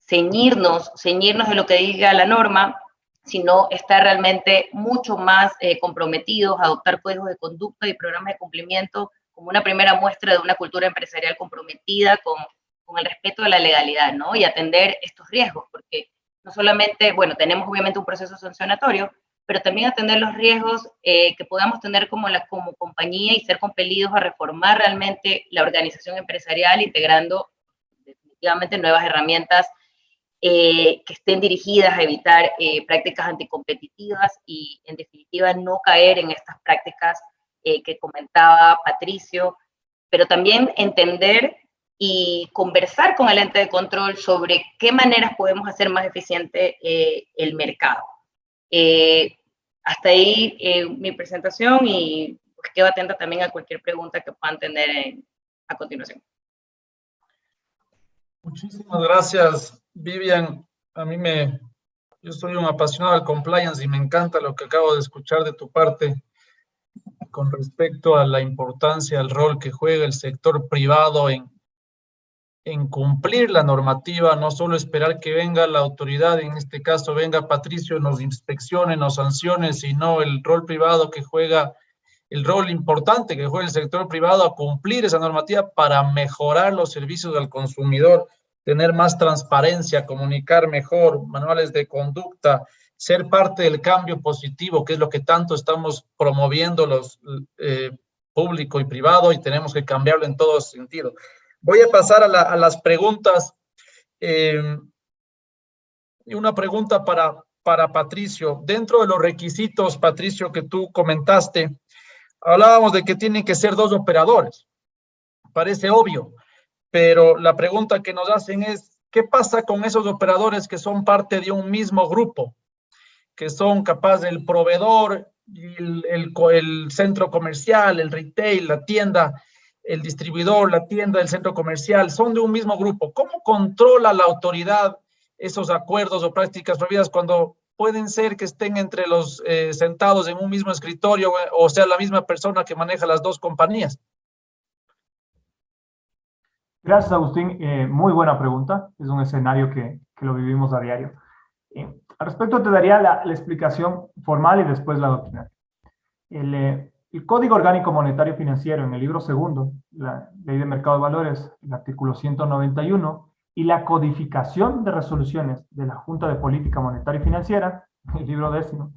ceñirnos de lo que diga la norma, sino estar realmente mucho más comprometidos a adoptar códigos de conducta y programas de cumplimiento como una primera muestra de una cultura empresarial comprometida con el respeto de la legalidad, ¿no? Y atender estos riesgos, porque no solamente, bueno, tenemos obviamente un proceso sancionatorio, pero también atender los riesgos que podamos tener como compañía y ser compelidos a reformar realmente la organización empresarial, integrando definitivamente nuevas herramientas que estén dirigidas a evitar prácticas anticompetitivas y, en definitiva, no caer en estas prácticas que comentaba Patricio, pero también entender y conversar con el ente de control sobre qué maneras podemos hacer más eficiente el mercado. Hasta ahí mi presentación y pues quedo atenta también a cualquier pregunta que puedan tener a continuación. Muchísimas gracias, Vivian. Yo soy un apasionado del compliance y me encanta lo que acabo de escuchar de tu parte con respecto a la importancia, al rol que juega el sector privado en cumplir la normativa, no solo esperar que venga la autoridad, en este caso venga Patricio, nos inspeccione, nos sancione, sino el rol privado que juega, el rol importante que juega el sector privado a cumplir esa normativa para mejorar los servicios al consumidor, tener más transparencia, comunicar mejor, manuales de conducta, ser parte del cambio positivo, que es lo que tanto estamos promoviendo los público y privado, y tenemos que cambiarlo en todo sentido. Voy a pasar a las preguntas. Una pregunta para Patricio. Dentro de los requisitos, Patricio, que tú comentaste, hablábamos de que tienen que ser 2 operadores. Parece obvio, pero la pregunta que nos hacen es, ¿qué pasa con esos operadores que son parte de un mismo grupo? Que son capaz del proveedor, el centro comercial, el retail, la tienda, el distribuidor, la tienda, el centro comercial, son de un mismo grupo. ¿Cómo controla la autoridad esos acuerdos o prácticas prohibidas cuando pueden ser que estén entre los sentados en un mismo escritorio o sea la misma persona que maneja las 2 compañías? Gracias, Agustín. Muy buena pregunta. Es un escenario que lo vivimos a diario. Al respecto, te daría la explicación formal y después la doctrinal. El Código Orgánico Monetario Financiero, en el libro segundo, la Ley de Mercado de Valores, el artículo 191, y la codificación de resoluciones de la Junta de Política Monetaria y Financiera, el libro décimo,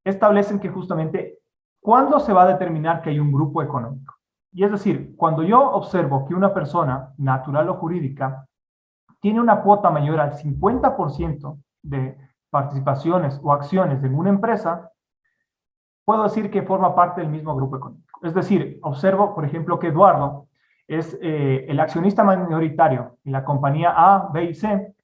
establecen que justamente cuándo se va a determinar que hay un grupo económico. Y es decir, cuando yo observo que una persona, natural o jurídica, tiene una cuota mayor al 50% de participaciones o acciones en una empresa, puedo decir que forma parte del mismo grupo económico. Es decir, observo, por ejemplo, que Eduardo es el accionista mayoritario en la compañía A, B y C.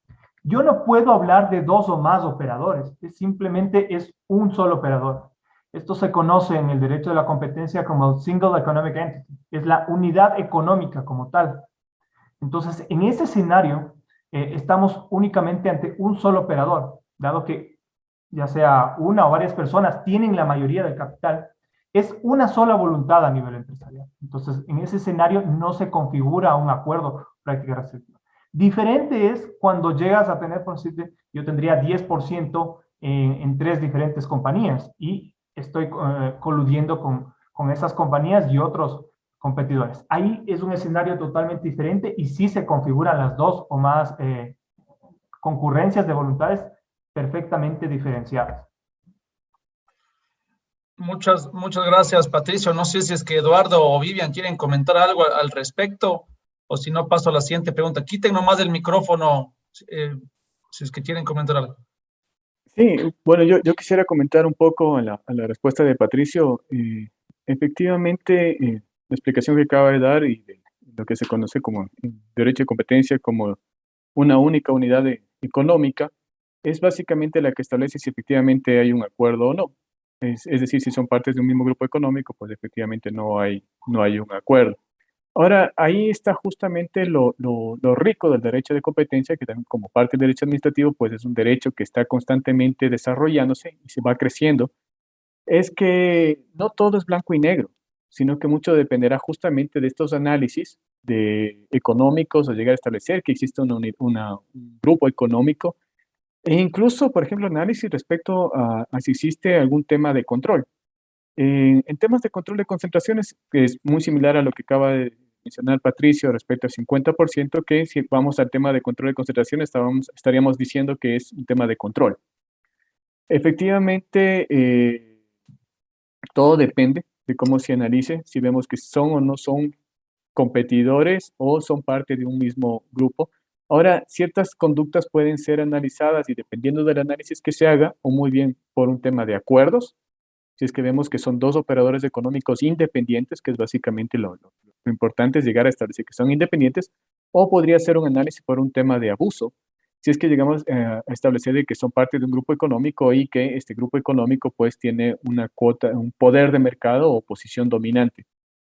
Yo no puedo hablar de dos o más operadores, simplemente es un solo operador. Esto se conoce en el derecho de la competencia como el Single Economic Entity, es la unidad económica como tal. Entonces, en ese escenario, estamos únicamente ante un solo operador, dado que ya sea una o varias personas tienen la mayoría del capital, es una sola voluntad a nivel empresarial. Entonces, en ese escenario no se configura un acuerdo práctica restrictiva. Diferente es cuando llegas a tener, por decirte, yo tendría 10% en tres diferentes compañías y estoy coludiendo con esas compañías y otros competidores. Ahí es un escenario totalmente diferente y sí se configuran las dos o más concurrencias de voluntades perfectamente diferenciadas. Muchas gracias, Patricio. No sé si es que Eduardo o Vivian quieren comentar algo al respecto, o si no paso a la siguiente pregunta. Quiten nomás el micrófono, si es que quieren comentar algo. Sí, bueno, yo quisiera comentar un poco a la respuesta de Patricio. Efectivamente, la explicación que acaba de dar y de lo que se conoce como derecho de competencia como una única unidad económica es básicamente la que establece si efectivamente hay un acuerdo o no. Es decir, si son partes de un mismo grupo económico, pues efectivamente no hay un acuerdo. Ahora, ahí está justamente lo rico del derecho de competencia, que también como parte del derecho administrativo, pues es un derecho que está constantemente desarrollándose y se va creciendo, es que no todo es blanco y negro, sino que mucho dependerá justamente de estos análisis de económicos o llegar a establecer que existe un grupo económico e incluso, por ejemplo, análisis respecto a si existe algún tema de control. En temas de control de concentraciones, que es muy similar a lo que acaba de mencionar Patricio respecto al 50%, que si vamos al tema de control de concentraciones, estaríamos diciendo que es un tema de control. Efectivamente, todo depende de cómo se analice, si vemos que son o no son competidores o son parte de un mismo grupo. Ahora, ciertas conductas pueden ser analizadas y dependiendo del análisis que se haga, o muy bien por un tema de acuerdos, si es que vemos que son dos operadores económicos independientes, que es básicamente lo importante es llegar a establecer que son independientes, o podría ser un análisis por un tema de abuso, si es que llegamos a establecer de que son parte de un grupo económico y que este grupo económico pues tiene una cuota, un poder de mercado o posición dominante,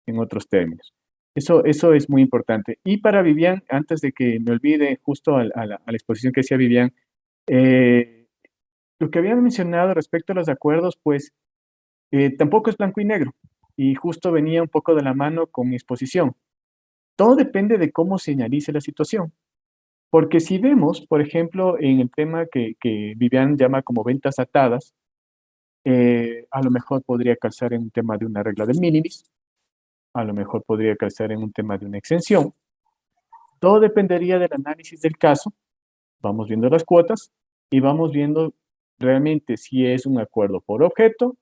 en otros términos. Eso es muy importante. Y para Vivian, antes de que me olvide, justo a la exposición que hacía Vivian, lo que había mencionado respecto a los acuerdos, pues tampoco es blanco y negro. Y justo venía un poco de la mano con mi exposición. Todo depende de cómo se analice la situación. Porque si vemos, por ejemplo, en el tema que Vivian llama como ventas atadas, a lo mejor podría calzar en un tema de una regla de minimis, a lo mejor podría calzar en un tema de una exención. Todo dependería del análisis del caso. Vamos viendo las cuotas y vamos viendo realmente si es un acuerdo por objeto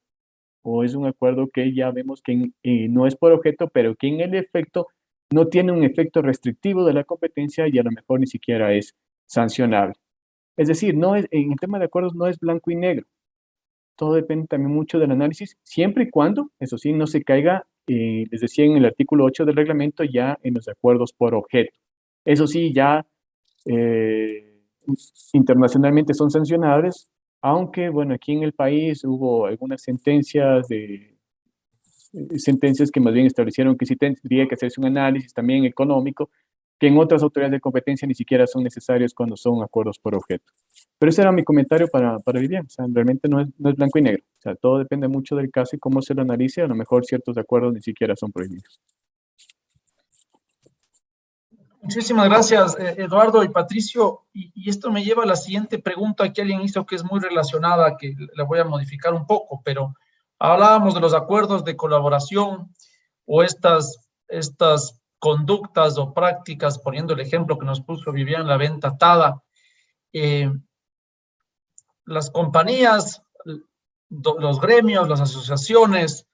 o es un acuerdo que ya vemos que no es por objeto, pero que en el efecto no tiene un efecto restrictivo de la competencia y a lo mejor ni siquiera es sancionable. Es decir, en el tema de acuerdos no es blanco y negro. Todo depende también mucho del análisis, siempre y cuando, eso sí, no se caiga, les decía en el artículo 8 del reglamento, ya en los acuerdos por objeto. Eso sí, ya internacionalmente son sancionables, aunque, bueno, aquí en el país hubo algunas sentencias que más bien establecieron que sí tendría que hacerse un análisis también económico, que en otras autoridades de competencia ni siquiera son necesarios cuando son acuerdos por objeto. Pero ese era mi comentario para Vivian. O sea, realmente no es blanco y negro. O sea, todo depende mucho del caso y cómo se lo analice. A lo mejor ciertos acuerdos ni siquiera son prohibidos. Muchísimas gracias, Eduardo y Patricio. Y esto me lleva a la siguiente pregunta que alguien hizo que es muy relacionada, que la voy a modificar un poco, pero hablábamos de los acuerdos de colaboración o estas conductas o prácticas, poniendo el ejemplo que nos puso Vivian, la venta atada. Las compañías, los gremios, las asociaciones,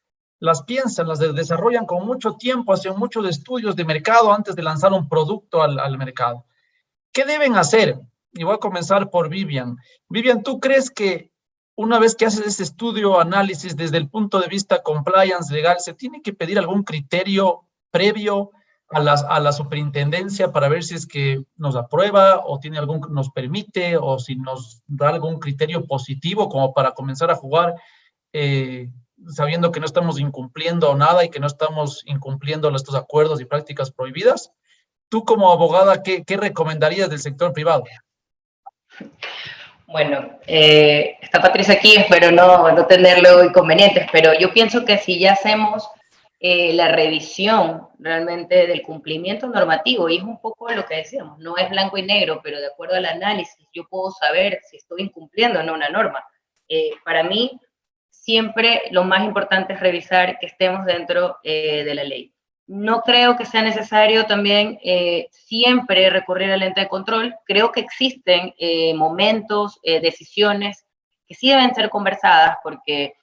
las piensan, las desarrollan con mucho tiempo, hacen muchos estudios de mercado antes de lanzar un producto al mercado. ¿Qué deben hacer? Y voy a comenzar por Vivian. Vivian, ¿tú crees que una vez que haces ese estudio, análisis desde el punto de vista compliance legal, se tiene que pedir algún criterio previo a la superintendencia para ver si es que nos aprueba o tiene nos permite o si nos da algún criterio positivo como para comenzar a jugar sabiendo que no estamos incumpliendo nada y que no estamos incumpliendo estos acuerdos y prácticas prohibidas? Tú como abogada, ¿qué recomendarías del sector privado? Bueno, está Patricia aquí, espero no tenerle inconvenientes, pero yo pienso que si ya hacemos la revisión realmente del cumplimiento normativo, y es un poco lo que decíamos, no es blanco y negro, pero de acuerdo al análisis yo puedo saber si estoy incumpliendo o no una norma. Para mí, siempre lo más importante es revisar que estemos dentro de la ley. No creo que sea necesario también siempre recurrir al ente de control. Creo que existen momentos, decisiones que sí deben ser conversadas porque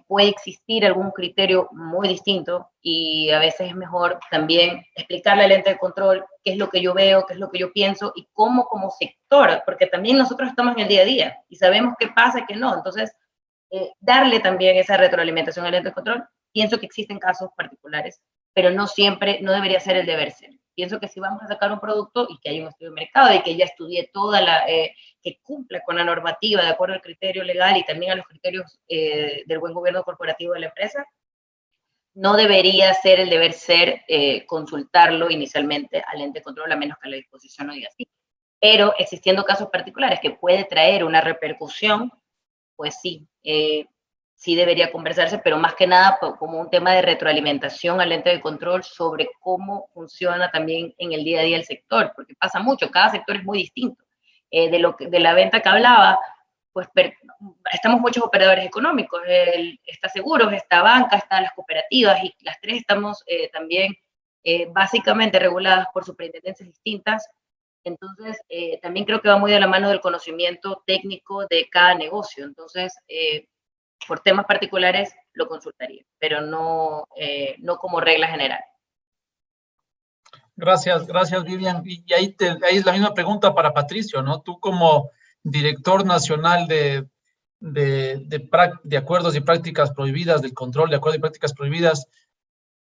puede existir algún criterio muy distinto y a veces es mejor también explicarle al ente de control qué es lo que yo veo, qué es lo que yo pienso y cómo como sector, porque también nosotros estamos en el día a día y sabemos qué pasa y qué no. Entonces, darle también esa retroalimentación al ente de control. Pienso que existen casos particulares, pero no siempre, no debería ser el deber ser. Pienso que si vamos a sacar un producto y que hay un estudio de mercado y que ya estudié toda que cumpla con la normativa de acuerdo al criterio legal y también a los criterios del buen gobierno corporativo de la empresa, no debería ser el deber ser consultarlo inicialmente al ente de control, a menos que la disposición no diga así. Pero existiendo casos particulares que puede traer una repercusión, pues sí, sí debería conversarse, pero más que nada como un tema de retroalimentación al ente de control sobre cómo funciona también en el día a día el sector, porque pasa mucho, cada sector es muy distinto. De la venta que hablaba, pues estamos muchos operadores económicos, está seguros, está banca, están las cooperativas, y las tres estamos también básicamente reguladas por superintendencias distintas. Entonces, también creo que va muy de la mano del conocimiento técnico de cada negocio. Entonces, por temas particulares lo consultaría, pero no como regla general. Gracias, Vivian. Y ahí es la misma pregunta para Patricio, ¿no? Tú como director nacional de acuerdos y prácticas prohibidas, del control de acuerdos y prácticas prohibidas,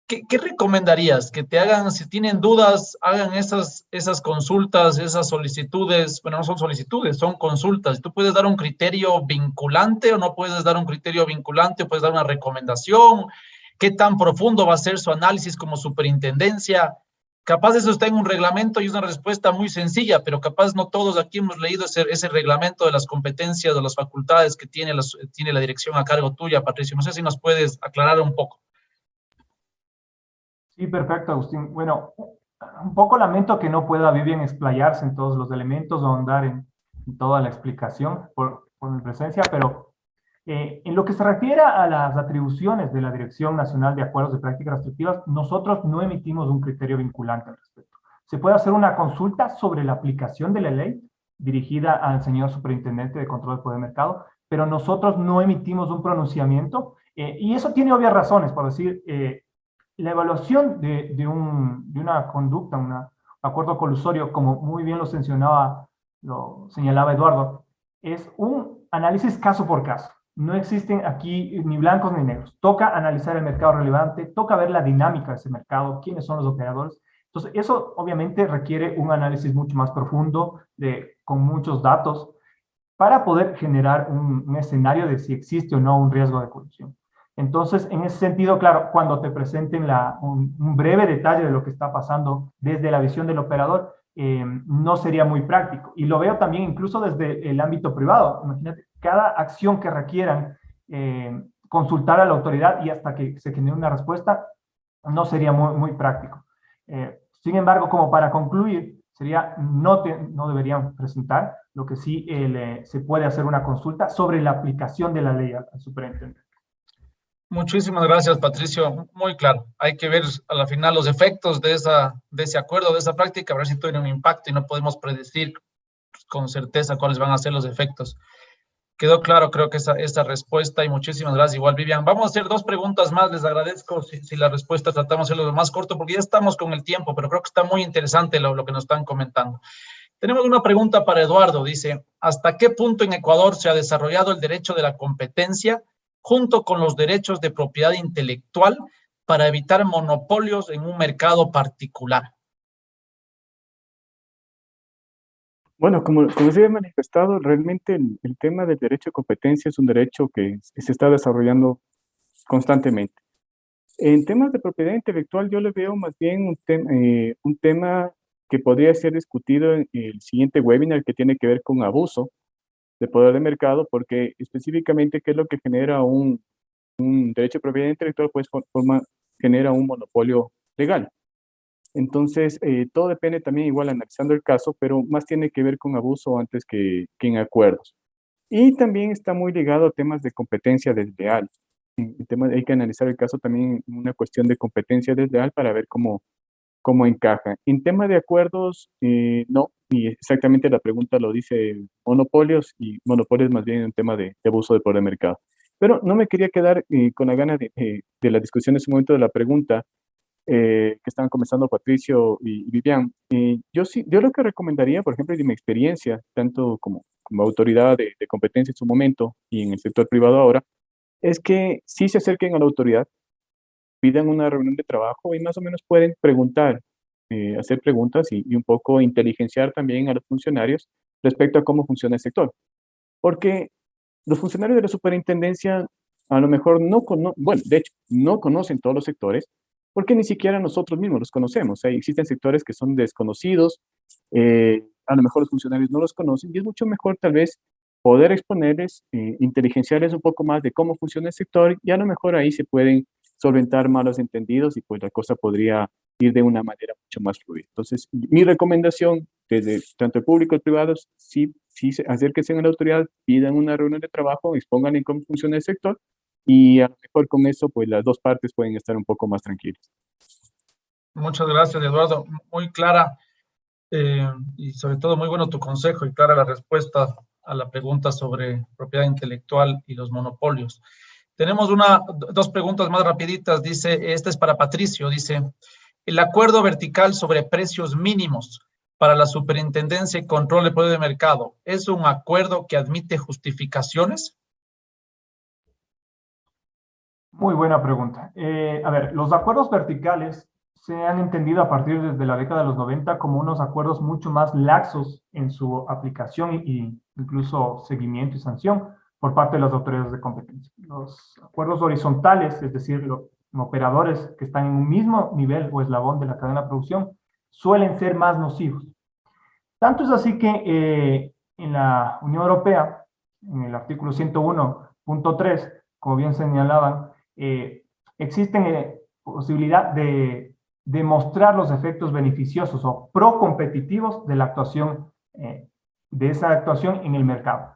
¿qué recomendarías? Que te hagan, si tienen dudas, hagan esas consultas, esas solicitudes. Bueno, no son solicitudes, son consultas. Tú puedes dar un criterio vinculante o no puedes dar un criterio vinculante, o puedes dar una recomendación. ¿Qué tan profundo va a ser su análisis como superintendencia? Capaz eso está en un reglamento y es una respuesta muy sencilla, pero capaz no todos aquí hemos leído ese reglamento de las competencias, de las facultades que tiene la dirección a cargo tuya, Patricio. No sé si nos puedes aclarar un poco. Sí, perfecto, Agustín. Bueno, un poco lamento que no pueda Vivian explayarse en todos los elementos o ahondar en toda la explicación por mi presencia, pero en lo que se refiere a las atribuciones de la Dirección Nacional de Acuerdos de Prácticas Restrictivas, nosotros no emitimos un criterio vinculante al respecto. Se puede hacer una consulta sobre la aplicación de la ley dirigida al señor Superintendente de Control del Poder de Mercado, pero nosotros no emitimos un pronunciamiento y eso tiene obvias razones, por decir, la evaluación de una conducta, un acuerdo colusorio, como muy bien lo señalaba Eduardo, es un análisis caso por caso. No existen aquí ni blancos ni negros. Toca analizar el mercado relevante, toca ver la dinámica de ese mercado, quiénes son los operadores. Entonces, eso obviamente requiere un análisis mucho más profundo, con muchos datos, para poder generar un escenario de si existe o no un riesgo de corrupción. Entonces, en ese sentido, claro, cuando te presenten un breve detalle de lo que está pasando desde la visión del operador, no sería muy práctico. Y lo veo también incluso desde el ámbito privado. Imagínate, cada acción que requieran consultar a la autoridad y hasta que se genere una respuesta, no sería muy práctico. Sin embargo, como para concluir, no deberían presentar, lo que sí se puede hacer una consulta sobre la aplicación de la ley al superintendente. Muchísimas gracias, Patricio. Muy claro. Hay que ver a la final los efectos de ese acuerdo, de esa práctica, a ver si tiene un impacto y no podemos predecir con certeza cuáles van a ser los efectos. Quedó claro, creo que esa respuesta, y muchísimas gracias. Igual, Vivian. Vamos a hacer 2 preguntas más. Les agradezco si la respuesta tratamos de hacerlo lo más corto, porque ya estamos con el tiempo, pero creo que está muy interesante lo que nos están comentando. Tenemos una pregunta para Eduardo. Dice, ¿hasta qué punto en Ecuador se ha desarrollado el derecho de la competencia junto con los derechos de propiedad intelectual para evitar monopolios en un mercado particular? Bueno, como se ha manifestado, realmente el tema del derecho de competencia es un derecho que se está desarrollando constantemente. En temas de propiedad intelectual, yo le veo más bien un tema que podría ser discutido en el siguiente webinar, que tiene que ver con abuso de poder de mercado, porque específicamente qué es lo que genera un derecho de propiedad intelectual, pues genera un monopolio legal. Entonces, todo depende también, igual analizando el caso, pero más tiene que ver con abuso antes que en acuerdos. Y también está muy ligado a temas de competencia desleal. Hay que analizar el caso también en una cuestión de competencia desleal para ver cómo encaja. En tema de acuerdos, no, y exactamente la pregunta lo dice monopolios, y monopolios más bien un tema de abuso de poder de mercado. Pero no me quería quedar con la gana de la discusión en ese momento de la pregunta que estaban comenzando Patricio y Vivian. Yo lo que recomendaría, por ejemplo, de mi experiencia, tanto como autoridad de competencia en su momento y en el sector privado ahora, es que sí se acerquen a la autoridad, pidan una reunión de trabajo y más o menos pueden preguntar, hacer preguntas y un poco inteligenciar también a los funcionarios respecto a cómo funciona el sector. Porque los funcionarios de la superintendencia a lo mejor bueno, de hecho, no conocen todos los sectores porque ni siquiera nosotros mismos los conocemos. Existen sectores que son desconocidos, a lo mejor los funcionarios no los conocen y es mucho mejor tal vez poder exponerles, inteligenciarles un poco más de cómo funciona el sector y a lo mejor ahí se pueden solventar malos entendidos y pues la cosa podría ir de una manera mucho más fluida. Entonces, mi recomendación desde tanto el público y el privado, sí acérquense a la autoridad, pidan una reunión de trabajo, expongan en cómo funciona el sector y a lo mejor con eso pues las dos partes pueden estar un poco más tranquilas. Muchas gracias, Eduardo. Muy clara y sobre todo muy bueno tu consejo y clara la respuesta a la pregunta sobre propiedad intelectual y los monopolios. Tenemos 2 preguntas más rapiditas. Dice, esta es para Patricio, dice, el acuerdo vertical sobre precios mínimos para la Superintendencia y Control de Poder de Mercado, ¿es un acuerdo que admite justificaciones? Muy buena pregunta. A ver, los acuerdos verticales se han entendido a partir de la década de los 90 como unos acuerdos mucho más laxos en su aplicación y incluso seguimiento y sanción por parte de las autoridades de competencia. Los acuerdos horizontales, es decir, los operadores que están en un mismo nivel o eslabón de la cadena de producción, suelen ser más nocivos. Tanto es así que en la Unión Europea, en el artículo 101.3, como bien señalaban, existe posibilidad de demostrar los efectos beneficiosos o pro-competitivos de la actuación, de esa actuación en el mercado.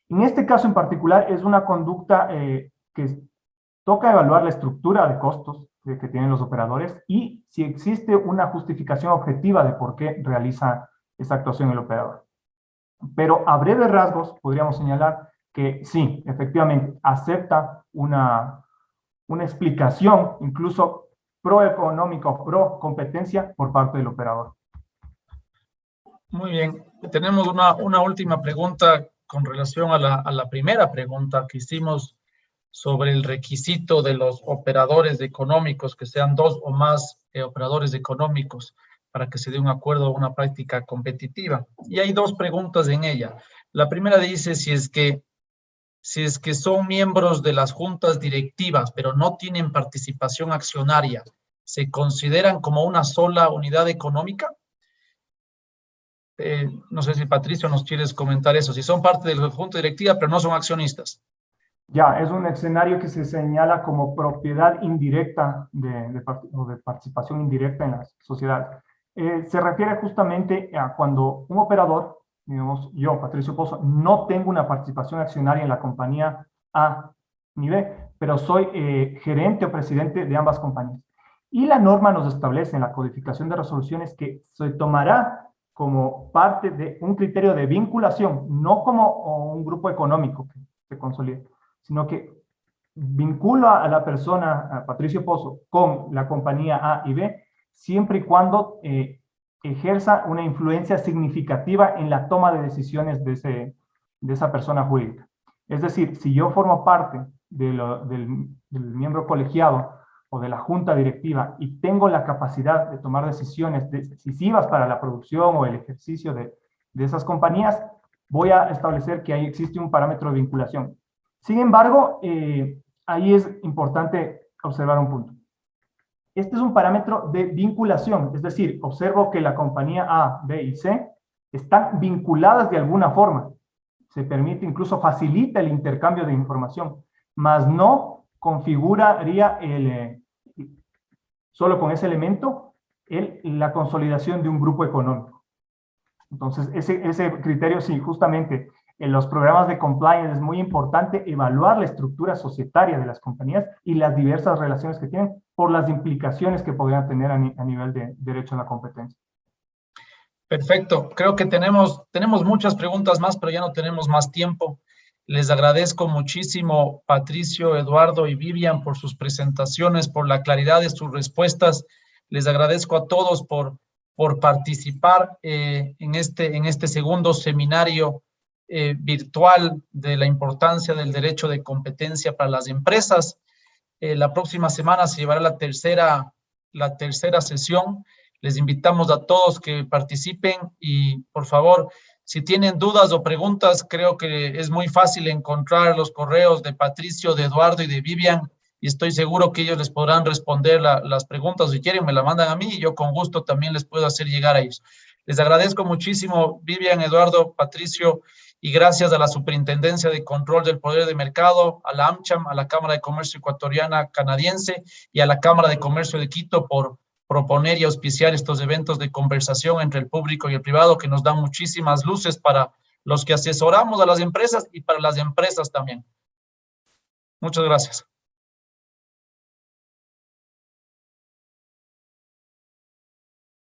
En este caso en particular es una conducta que toca evaluar la estructura de costos que tienen los operadores y si existe una justificación objetiva de por qué realiza esa actuación el operador. Pero a breves rasgos podríamos señalar que sí, efectivamente, acepta una explicación, incluso pro-económica o pro-competencia por parte del operador. Muy bien. Tenemos una última pregunta con relación a la primera pregunta que hicimos sobre el requisito de los operadores económicos, que sean 2 o más operadores económicos para que se dé un acuerdo o una práctica competitiva. Y hay 2 preguntas en ella. La primera dice si es que son miembros de las juntas directivas, pero no tienen participación accionaria, ¿se consideran como una sola unidad económica? No sé si Patricio nos quieres comentar eso. Si son parte de la junta directiva, pero no son accionistas. Ya, es un escenario que se señala como propiedad indirecta o de participación indirecta en las sociedades. se refiere justamente a cuando un operador, digamos yo, Patricio Pozo, no tengo una participación accionaria en la compañía A ni B, pero soy gerente o presidente de ambas compañías. Y la norma nos establece en la codificación de resoluciones que se tomará como parte de un criterio de vinculación, no como un grupo económico que se consolide, sino que vincula a la persona, a Patricio Pozo, con la compañía A y B, siempre y cuando ejerza una influencia significativa en la toma de decisiones de esa persona jurídica. Es decir, si yo formo parte del miembro colegiado o de la junta directiva y tengo la capacidad de tomar decisiones decisivas para la producción o el ejercicio de esas compañías, voy a establecer que ahí existe un parámetro de vinculación. Sin embargo, ahí es importante observar un punto. Este es un parámetro de vinculación, es decir, observo que la compañía A, B y C están vinculadas de alguna forma. Se permite, incluso facilita el intercambio de información, mas no configuraría solo con ese elemento la consolidación de un grupo económico. Entonces, ese criterio, sí, justamente en los programas de compliance es muy importante evaluar la estructura societaria de las compañías y las diversas relaciones que tienen por las implicaciones que podrían tener a nivel de derecho a la competencia. Perfecto. Creo que tenemos muchas preguntas más, pero ya no tenemos más tiempo. Les agradezco muchísimo, Patricio, Eduardo y Vivian, por sus presentaciones, por la claridad de sus respuestas. Les agradezco a todos por participar en este segundo seminario virtual de la importancia del derecho de competencia para las empresas. La próxima semana se llevará la tercera sesión. Les invitamos a todos que participen y, por favor, si tienen dudas o preguntas, creo que es muy fácil encontrar los correos de Patricio, de Eduardo y de Vivian, y estoy seguro que ellos les podrán responder las preguntas. Si quieren, me la mandan a mí y yo con gusto también les puedo hacer llegar a ellos. Les agradezco muchísimo, Vivian, Eduardo, Patricio, y gracias a la Superintendencia de Control del Poder de Mercado, a la AmCham, a la Cámara de Comercio Ecuatoriana Canadiense y a la Cámara de Comercio de Quito por proponer y auspiciar estos eventos de conversación entre el público y el privado que nos dan muchísimas luces para los que asesoramos a las empresas y para las empresas también. Muchas gracias.